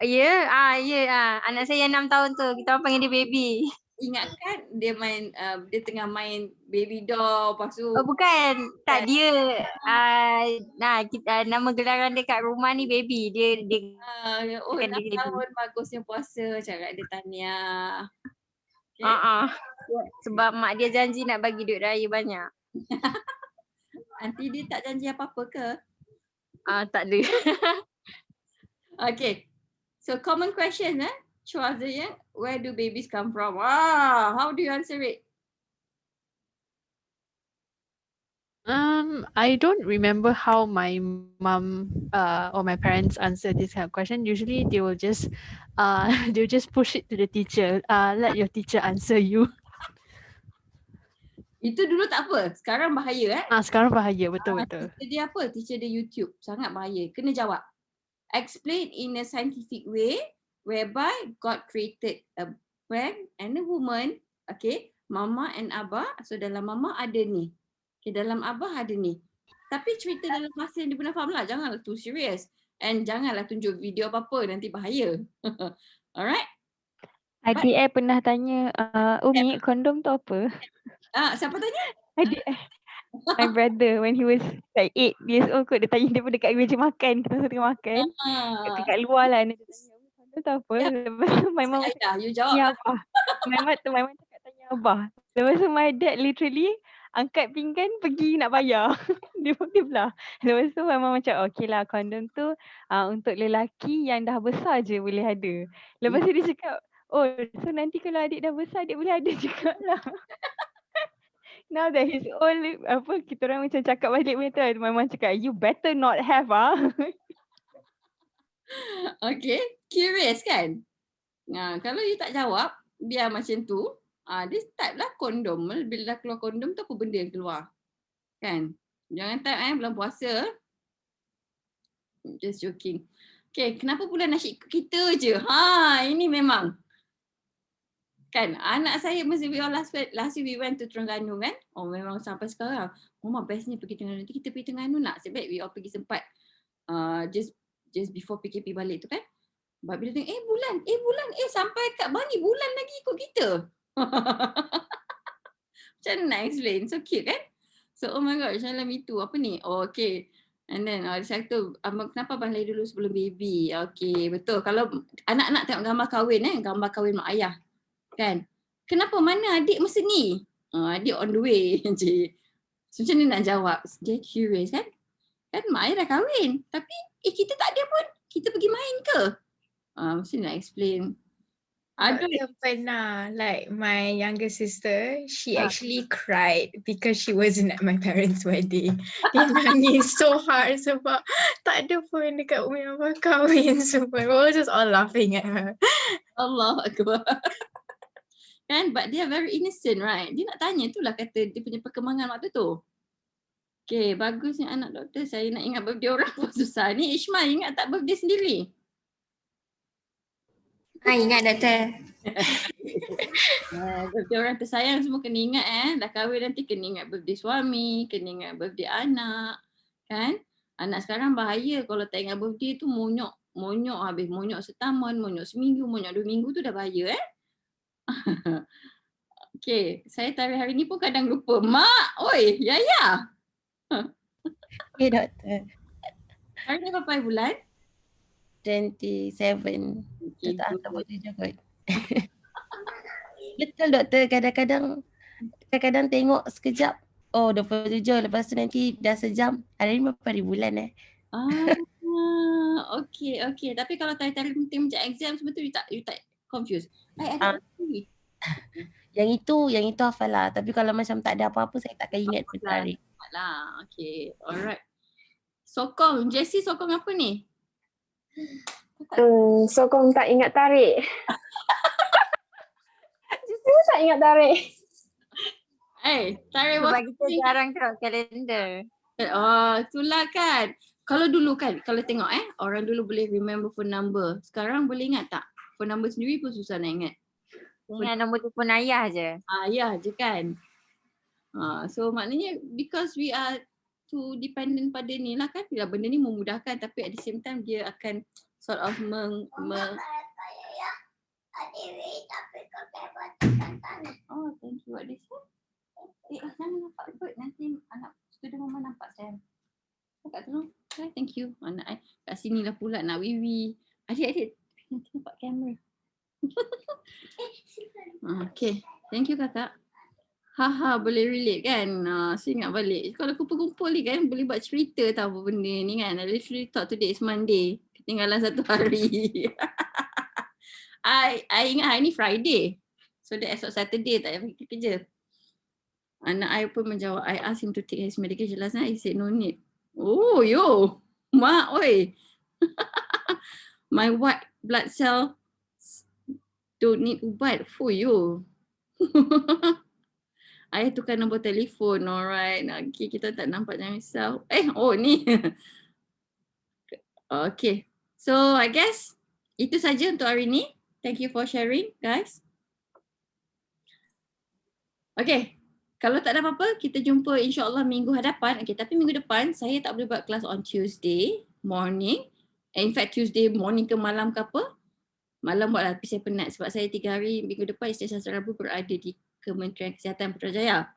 Ya, anak saya 6 tahun tu, kita orang panggil dia baby. Ingatkan dia main, dia tengah main baby doll, lepas tu. Oh bukan, tak dia. Nama gelaran dia kat rumah ni baby. Dia 6 tahun bagusnya puasa, cakap dia tahniah. Okay. Sebab mak dia janji nak bagi duit raya banyak. Nanti dia tak janji apa-apa ke? Tak ada. Okay. So common question Chua, where do babies come from? How do you answer it? I don't remember how my mom or my parents answer this kind of question. Usually they will just push it to the teacher. Let your teacher answer you. Itu dulu tak apa, sekarang bahaya Sekarang bahaya, betul. Teacher dia apa? Teacher dia YouTube, sangat bahaya. Kena jawab. Explain in a scientific way whereby God created a man and a woman. Okay, mama and abah. So dalam mama ada ni. Okay, dalam abah ada ni. Tapi cerita dalam masa yang dia pernah faham lah. Janganlah too serious. And janganlah tunjuk video apa-apa, nanti bahaya. Alright? Adik pernah tanya, Umi, kondom tu apa? Siapa tanya? Adik my brother when he was like 8 years old kot, dia tanya dia pun dekat meja makan, kita tengah makan. Dekat luar lah, dia tanya, kondom tu apa? Lepas tu my mom Aidah, you jawab tanya lah. abah. My mom cakap tanya abah. Lepas tu my dad literally angkat pinggan pergi nak bayar. dia belah. Lepas tu my mom macam okay lah, kondom tu untuk lelaki yang dah besar je boleh ada. Lepas tu dia cakap, oh so nanti kalau adik dah besar adik boleh ada juga lah. Now that he's old, kita orang macam cakap balik benda tu. My mom cakap, you better not have Okay, curious kan? Kalau you tak jawab, biar macam tu, dia type lah kondom. Bila dah keluar kondom tu apa benda yang keluar? Kan? Jangan type bulan puasa. Just joking. Okay, kenapa pula nasyid kita je? Ini memang. Kan, anak saya masa last week we went to Terengganu kan. Memang sampai sekarang. Mama bestnya pergi Terengganu. Nanti kita pergi Terengganu nak. Sebab we all pergi sempat. Just before PKP balik tu kan. Sebab bila tengok, bulan, sampai kat Bani bulan lagi ikut kita. Macam nak explain. So cute kan? So oh my god, macam dalam itu. Apa ni? Oh okay. And then saya kata, kenapa abang lahir dulu sebelum baby? Okay, betul. Kalau anak-anak tengok gambar kahwin, gambar kahwin mak ayah. Kan? Kenapa mana adik masa ni? Adik on the way je. So, macam mana nak jawab? Dia curious kan? Kan mak ayah dah kahwin. Tapi kita tak ada pun. Kita pergi main ke? Mesti nak explain. Ada pernah, like my younger sister, she actually cried because she wasn't at my parents' wedding. Dia nangis so hard sebab tak ada pun dekat umi abah kahwin semua. We were just all laughing at her. Allah Akbar. Kan, but they are very innocent, right? Dia nak tanya, itulah kata dia punya perkembangan waktu tu. Okay, bagusnya anak doktor. Saya nak ingat birthday orang pun susah. Ni Ishmael ingat tak birthday sendiri? Ingat doktor. Birthday orang tersayang semua kena ingat Dah kahwin nanti kena ingat birthday suami, kena ingat birthday anak. Kan? Anak sekarang bahaya kalau tak ingat birthday tu monyok. Monyok habis. Monyok setaman, monyok seminggu, monyok 2 minggu tu dah bahaya Okay, saya tarikh hari ni pun kadang lupa. Mak, oi, Yaya. Okay, doktor. Hari ni berapa bulan? 27. Tak tahu 27 kot. Betul doktor, kadang-kadang tengok sekejap, oh 27, lepas tu nanti dah sejam. Hari ni berapa hari bulan Okay. Tapi kalau tarik-tarik penting macam exam semua tu, you tak confused? Yang itu hafal lah. Tapi kalau macam tak ada apa-apa, saya takkan ingat pun tarik. Okay, alright. Sokong, Jessie sokong apa ni? Sokong tak ingat tarik. Justru tak ingat tarik. Tarik sebab kita jarang tengok kalender. Itulah kan. Kalau dulu kan, kalau tengok orang dulu boleh remember phone number. Sekarang boleh ingat tak? Phone number sendiri pun susah nak ingat. Ingat nombor telefon ayah je. Ayah je kan. So maknanya because we are too dependent pada ni lah kan. Bila benda ni memudahkan tapi at the same time dia akan sort of Oh, thank you. What this one? Jangan nampak bird. Nanti anak student mama nampak saya. Kakak tolong. Thank you. Anak kat sini lah pula nak wiwi. Adik. Nanti nampak kamera. Okay. Thank you kakak. Boleh relate kan? Saya ingat balik. Kalau kumpul-kumpul ni kan boleh buat cerita tau apa benda ni kan. I literally thought today is Monday. Ketinggalan satu hari. I ingat hari ni Friday. So that esok Saturday tak payah pergi kerja. Anak I pun menjawab. I asked him to take his medication last night. He said no need. Oh yo. Mak oi. My white blood cell don't need ubat. Fuyo. Ayah tukar nombor telefon. Alright. Okay, kita tak nampak, jangan risau. Oh ni. Okay. So I guess itu saja untuk hari ni. Thank you for sharing guys. Okay. Kalau tak ada apa-apa, kita jumpa insyaAllah minggu hadapan. Okay, tapi minggu depan saya tak boleh buat kelas on Tuesday morning. In fact, Tuesday morning ke malam ke apa. Malam buatlah, tapi saya penat sebab saya 3 hari minggu depan Isnin Selasa Rabu berada di Kementerian Kesihatan Putrajaya.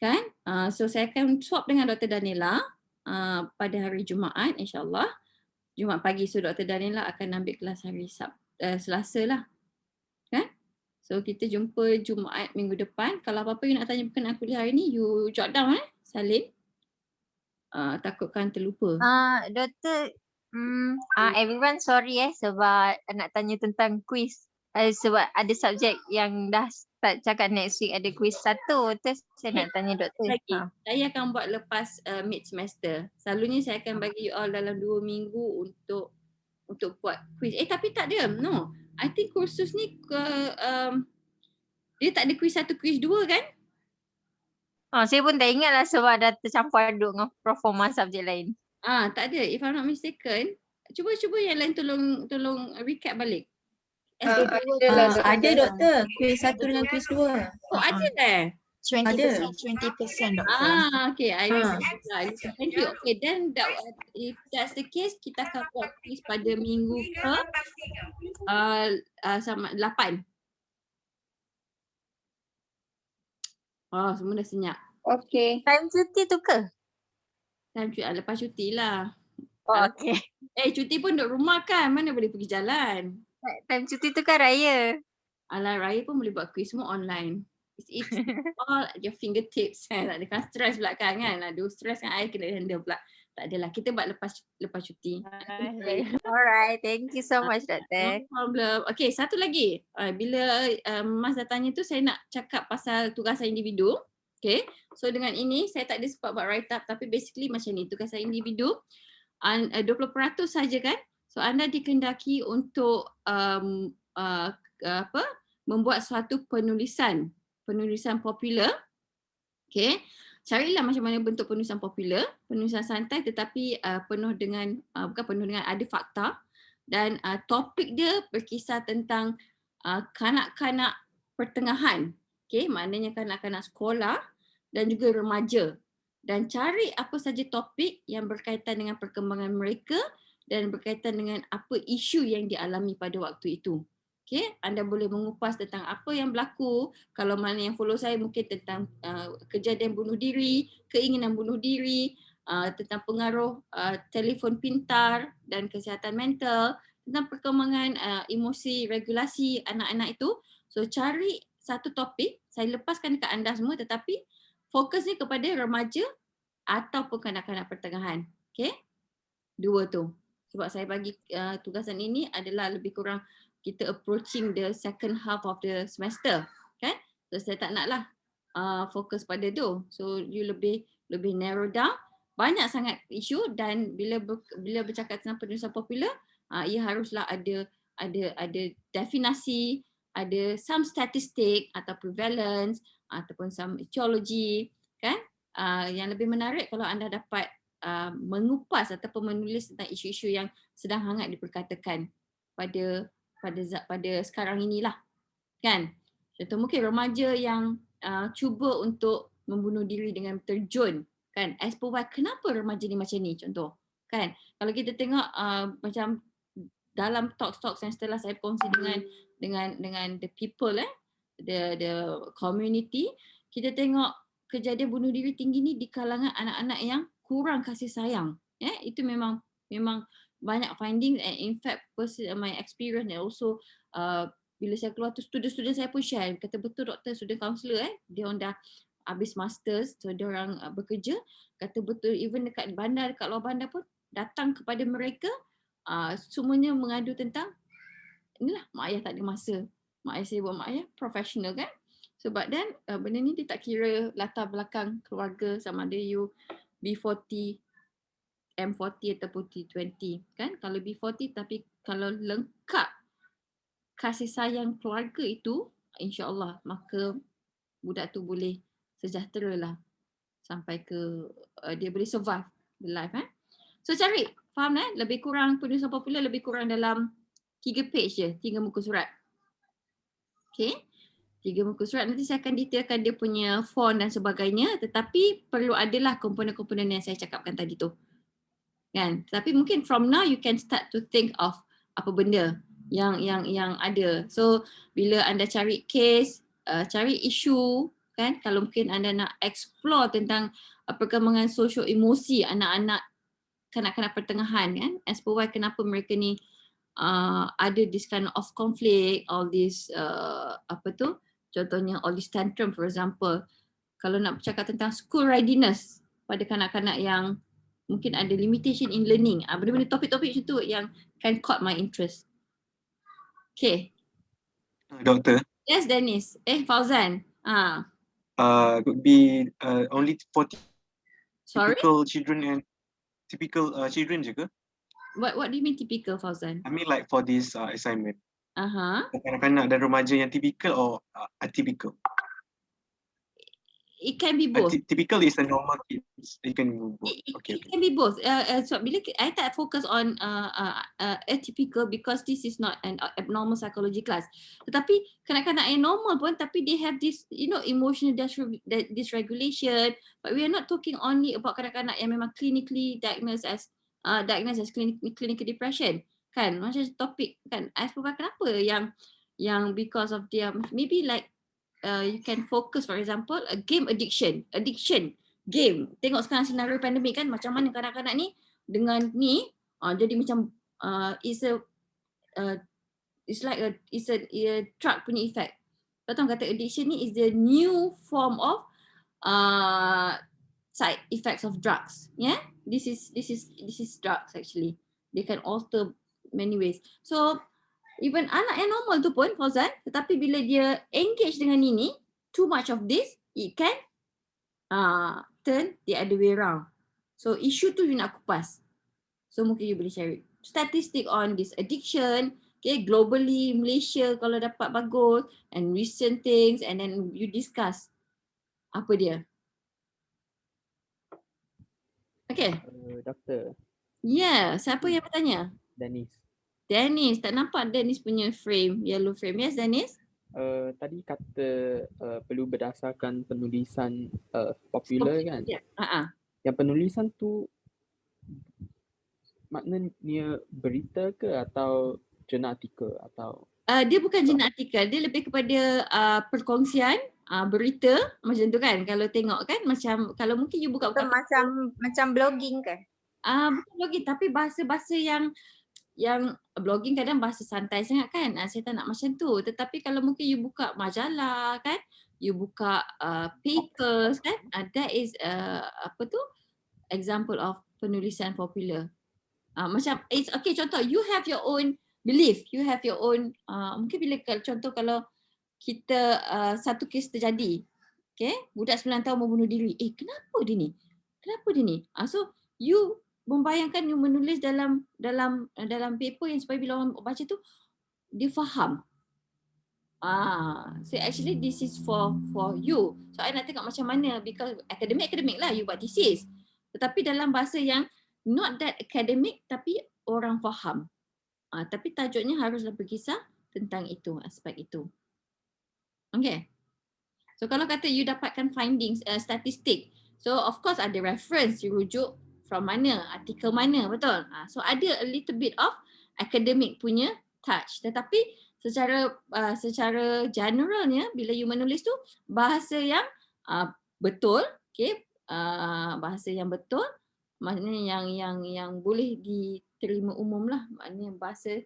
Kan? So saya akan swap dengan Dr. Danila pada hari Jumaat insyaAllah. Jumaat pagi, so Dr. Danila akan ambil kelas hari Selasa lah. Kan? So kita jumpa Jumaat minggu depan. Kalau apa-apa you nak tanya berkenaan kuliah hari ni, you jot down Salim. Takutkan terlupa. Doktor, everyone sorry sebab nak tanya tentang quiz. Sebab ada subjek yang dah start cakap next week ada quiz 1. Terus saya nak tanya doktor. Saya akan buat lepas mid semester. Selalunya saya akan bagi you all dalam 2 minggu untuk buat quiz. Tapi tak ada. No. I think kursus ni dia tak ada quiz 1, quiz 2 kan? Saya pun tak ingat lah sebab dah tercampur aduk dengan performa subjek lain. Tak ada. If I'm not mistaken, cuba yang lain tolong recap balik. Ada doktor, quiz 1 dengan quiz 2. Oh, ada dah. 20% doktor. Okay. Thank you. Okay, then if that's the case, kita akan buat quiz pada minggu ke sama 8. Semua dah senyap. Okay. Time cuti tu ke? lepas cuti lah. Oh, okay. Cuti pun duduk rumah kan, mana boleh pergi jalan. Time cuti tu kan raya. Alah, raya pun boleh buat quiz semua online. It's all at your fingertips. Tak ada kan stress pula kan. Aduh, stress kan I kena handle pula. Tak adalah, kita buat lepas cuti. Alright, thank you so much, No Doktor. problem. Okay, satu lagi. Bila Mas dah tanya tu, saya nak cakap pasal tugasan individu. Okay, so dengan ini saya tak ada sempat buat write up, tapi basically macam ni, tugasan individu 20% saja kan. So anda dikendaki untuk membuat suatu penulisan popular. Okay, carilah macam mana bentuk penulisan popular, penulisan santai tetapi penuh dengan ada fakta, dan topik dia berkisar tentang kanak-kanak pertengahan. Okay, maknanya kanak-kanak sekolah dan juga remaja. Dan cari apa saja topik yang berkaitan dengan perkembangan mereka dan berkaitan dengan apa isu yang dialami pada waktu itu. Okay, anda boleh mengupas tentang apa yang berlaku. Kalau mana yang follow saya mungkin tentang kejadian bunuh diri, keinginan bunuh diri, tentang pengaruh telefon pintar dan kesihatan mental, tentang perkembangan emosi regulasi anak-anak itu. So cari satu topik, saya lepaskan dekat anda semua, tetapi fokusnya kepada remaja ataupun kanak-kanak pertengahan. Okay, dua tu. Sebab saya bagi tugasan ini adalah lebih kurang kita approaching the second half of the semester, kan? So saya tak naklah fokus pada tu. So you lebih narrow down. Banyak sangat isu, dan bila bercakap tentang penulisan popular, ia haruslah ada definasi, ada some statistik atau prevalence ataupun some etiology, kan? Yang lebih menarik kalau anda dapat mengupas ataupun menulis tentang isu-isu yang sedang hangat diperkatakan pada sekarang inilah, kan? Contoh mungkin remaja yang cuba untuk membunuh diri dengan terjun, kan? As per why, kenapa remaja ni macam ni, contoh, kan? Kalau kita tengok macam dalam talks yang setelah saya kongsi dengan the people, the community, kita tengok kejadian bunuh diri tinggi ni di kalangan anak-anak yang kurang kasih sayang. Itu memang banyak finding, and in fact my experience, and also bila saya keluar tu student-student saya pun share, kata betul doktor, student counselor dia orang dah habis masters, so dia orang bekerja, kata betul even dekat bandar, dekat luar bandar pun datang kepada mereka, semuanya mengadu tentang inilah, mak ayah tak ada masa. Mak ayah saya buat, mak ayah professional, kan? Sebab dan benda ni dia tak kira latar belakang keluarga, sama ada you B40, M40 ataupun T20, kan? Kalau B40 tapi kalau lengkap kasih sayang keluarga itu, insya-Allah maka budak tu boleh sejahtera lah sampai ke dia boleh survive the life. So cari, faham lebih kurang penulisan popular lebih kurang dalam 3 page je, 3 muka surat. Okay, 3 muka surat, nanti saya akan detailkan dia punya font dan sebagainya, tetapi perlu adalah komponen-komponen yang saya cakapkan tadi tu, kan? Tapi mungkin from now you can start to think of apa benda yang ada. So bila anda cari case, cari isu, kan? Kalau mungkin anda nak explore tentang perkembangan sosio-emosi anak-anak kanak-kanak pertengahan, kan? As per why kenapa mereka ni ada this kind of conflict, all this contohnya all this tantrum, for example. Kalau nak bercakap tentang school readiness pada kanak-kanak yang mungkin ada limitation in learning, benda-benda topik-topik macam tu yang can caught my interest. Okay. Doktor. Yes, Dennis. Fauzan. Could be only for Sorry? typical children je ke? What do you mean typical, Fauzan? I mean like for this assignment. Kanak-kanak dan remaja yang typical or atypical? It can be both. Typical is a normal kids. It can be both. It can be both. So bila I tak focus on atypical because this is not an abnormal psychology class. Tetapi kanak-kanak yang normal pun, tapi they have this, emotional dysregulation. But we are not talking only about kanak-kanak yang memang clinically diagnosed as clinical depression, kan? Macam topik, kan? I sebab kenapa yang because of their maybe like you can focus, for example, a game addiction game. Tengok sekarang senario pandemik kan macam mana kanak-kanak ni dengan ni jadi macam it's like a drug punya effect. Betul kata addiction ni is the new form of side effects of drugs. Yeah, this is drugs actually. They can alter many ways. So even anak yang normal tu pun Fauzan, tetapi bila dia engage dengan ini, too much of this, it can turn the other way around. So issue tu you nak kupas. So mungkin you boleh share statistic on this addiction. Okay, globally, Malaysia kalau dapat bagus and recent things, and then you discuss apa dia. Okay. Doktor. Yeah, siapa yang bertanya? Dennis, tak nampak Dennis punya frame, yellow frame. Yes, Dennis? Tadi kata perlu berdasarkan penulisan popular kan? Yeah. Yang penulisan tu maknanya berita ke atau jurnal artikel atau? Dia bukan jurnal artikel, dia lebih kepada perkongsian berita macam tu kan. Kalau tengok kan macam kalau mungkin you buka macam blogging kan? Bukan blogging tapi bahasa-bahasa yang blogging kadang bahasa santai sangat kan. Saya tak nak macam tu. Tetapi kalau mungkin you buka majalah kan, you buka papers kan, that is example of penulisan popular. Macam it's okay, contoh you have your own belief, you have your own mungkin bila contoh kalau kita satu kes terjadi, okay, budak 9 tahun mau bunuh diri, kenapa dia ni? So you membayangkan, you menulis dalam paper yang supaya bila orang baca tu dia faham. So actually this is for you. So I nak tengok macam mana, because academic lah, you buat thesis. Tetapi dalam bahasa yang not that academic tapi orang faham. Tapi tajuknya haruslah berkisah tentang itu, aspek itu. Okay. So kalau kata you dapatkan findings, statistik. So of course ada reference, you rujuk from mana, artikel mana, betul? So ada a little bit of academic punya touch. Tetapi secara generalnya bila you menulis tu bahasa yang betul, okay? Bahasa yang betul, maknanya yang boleh diterima umum lah, maknanya bahasa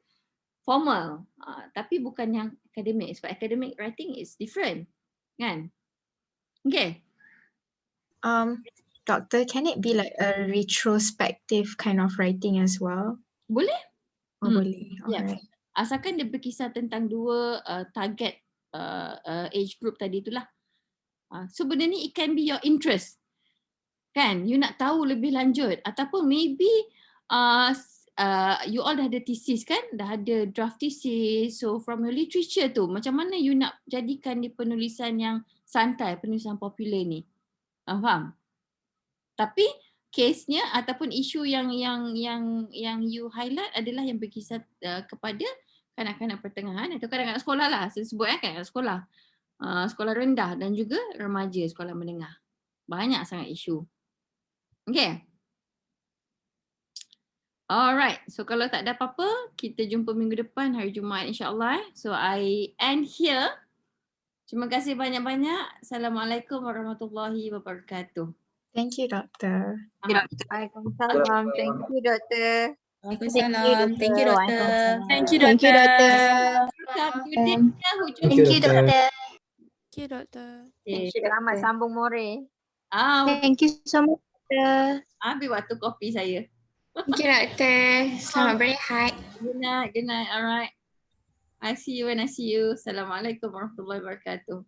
formal, tapi bukan yang academic, sebab academic writing is different kan. Okay. Doctor, can it be like a retrospective kind of writing as well? Boleh. Boleh. Yeah. Alright. Asalkan dia berkisar tentang dua target age group tadi itulah. So benda ni it can be your interest. Kan, you nak tahu lebih lanjut ataupun maybe you all dah ada thesis kan, dah ada draft thesis. So from your literature tu macam mana you nak jadikan di penulisan yang santai, penulisan popular ni. Faham? Tapi case-nya ataupun isu yang you highlight adalah yang berkisar kepada kanak-kanak pertengahan atau kanak-kanak sekolah lah. Saya sebut kanak-kanak sekolah. Sekolah rendah dan juga remaja sekolah menengah. Banyak sangat isu. Okay. Alright. So kalau tak ada apa-apa, kita jumpa minggu depan hari Jumaat insya-Allah. So I end here. Terima kasih banyak-banyak. Assalamualaikum warahmatullahi wabarakatuh. Thank you, Doctor. Waalaikumsalam. Thank you, Doktor. Waalaikumsalam. Thank you, Doctor. Thank you, Doctor. Thank you, Doctor. Thank you, Doktor. Selamat sambung more. Thank you so much, Doctor. Ambil waktu kopi saya. Thank you, Doctor. Selamat berehat. Good night. Alright. I see you when I see you. Assalamualaikum warahmatullahi wabarakatuh.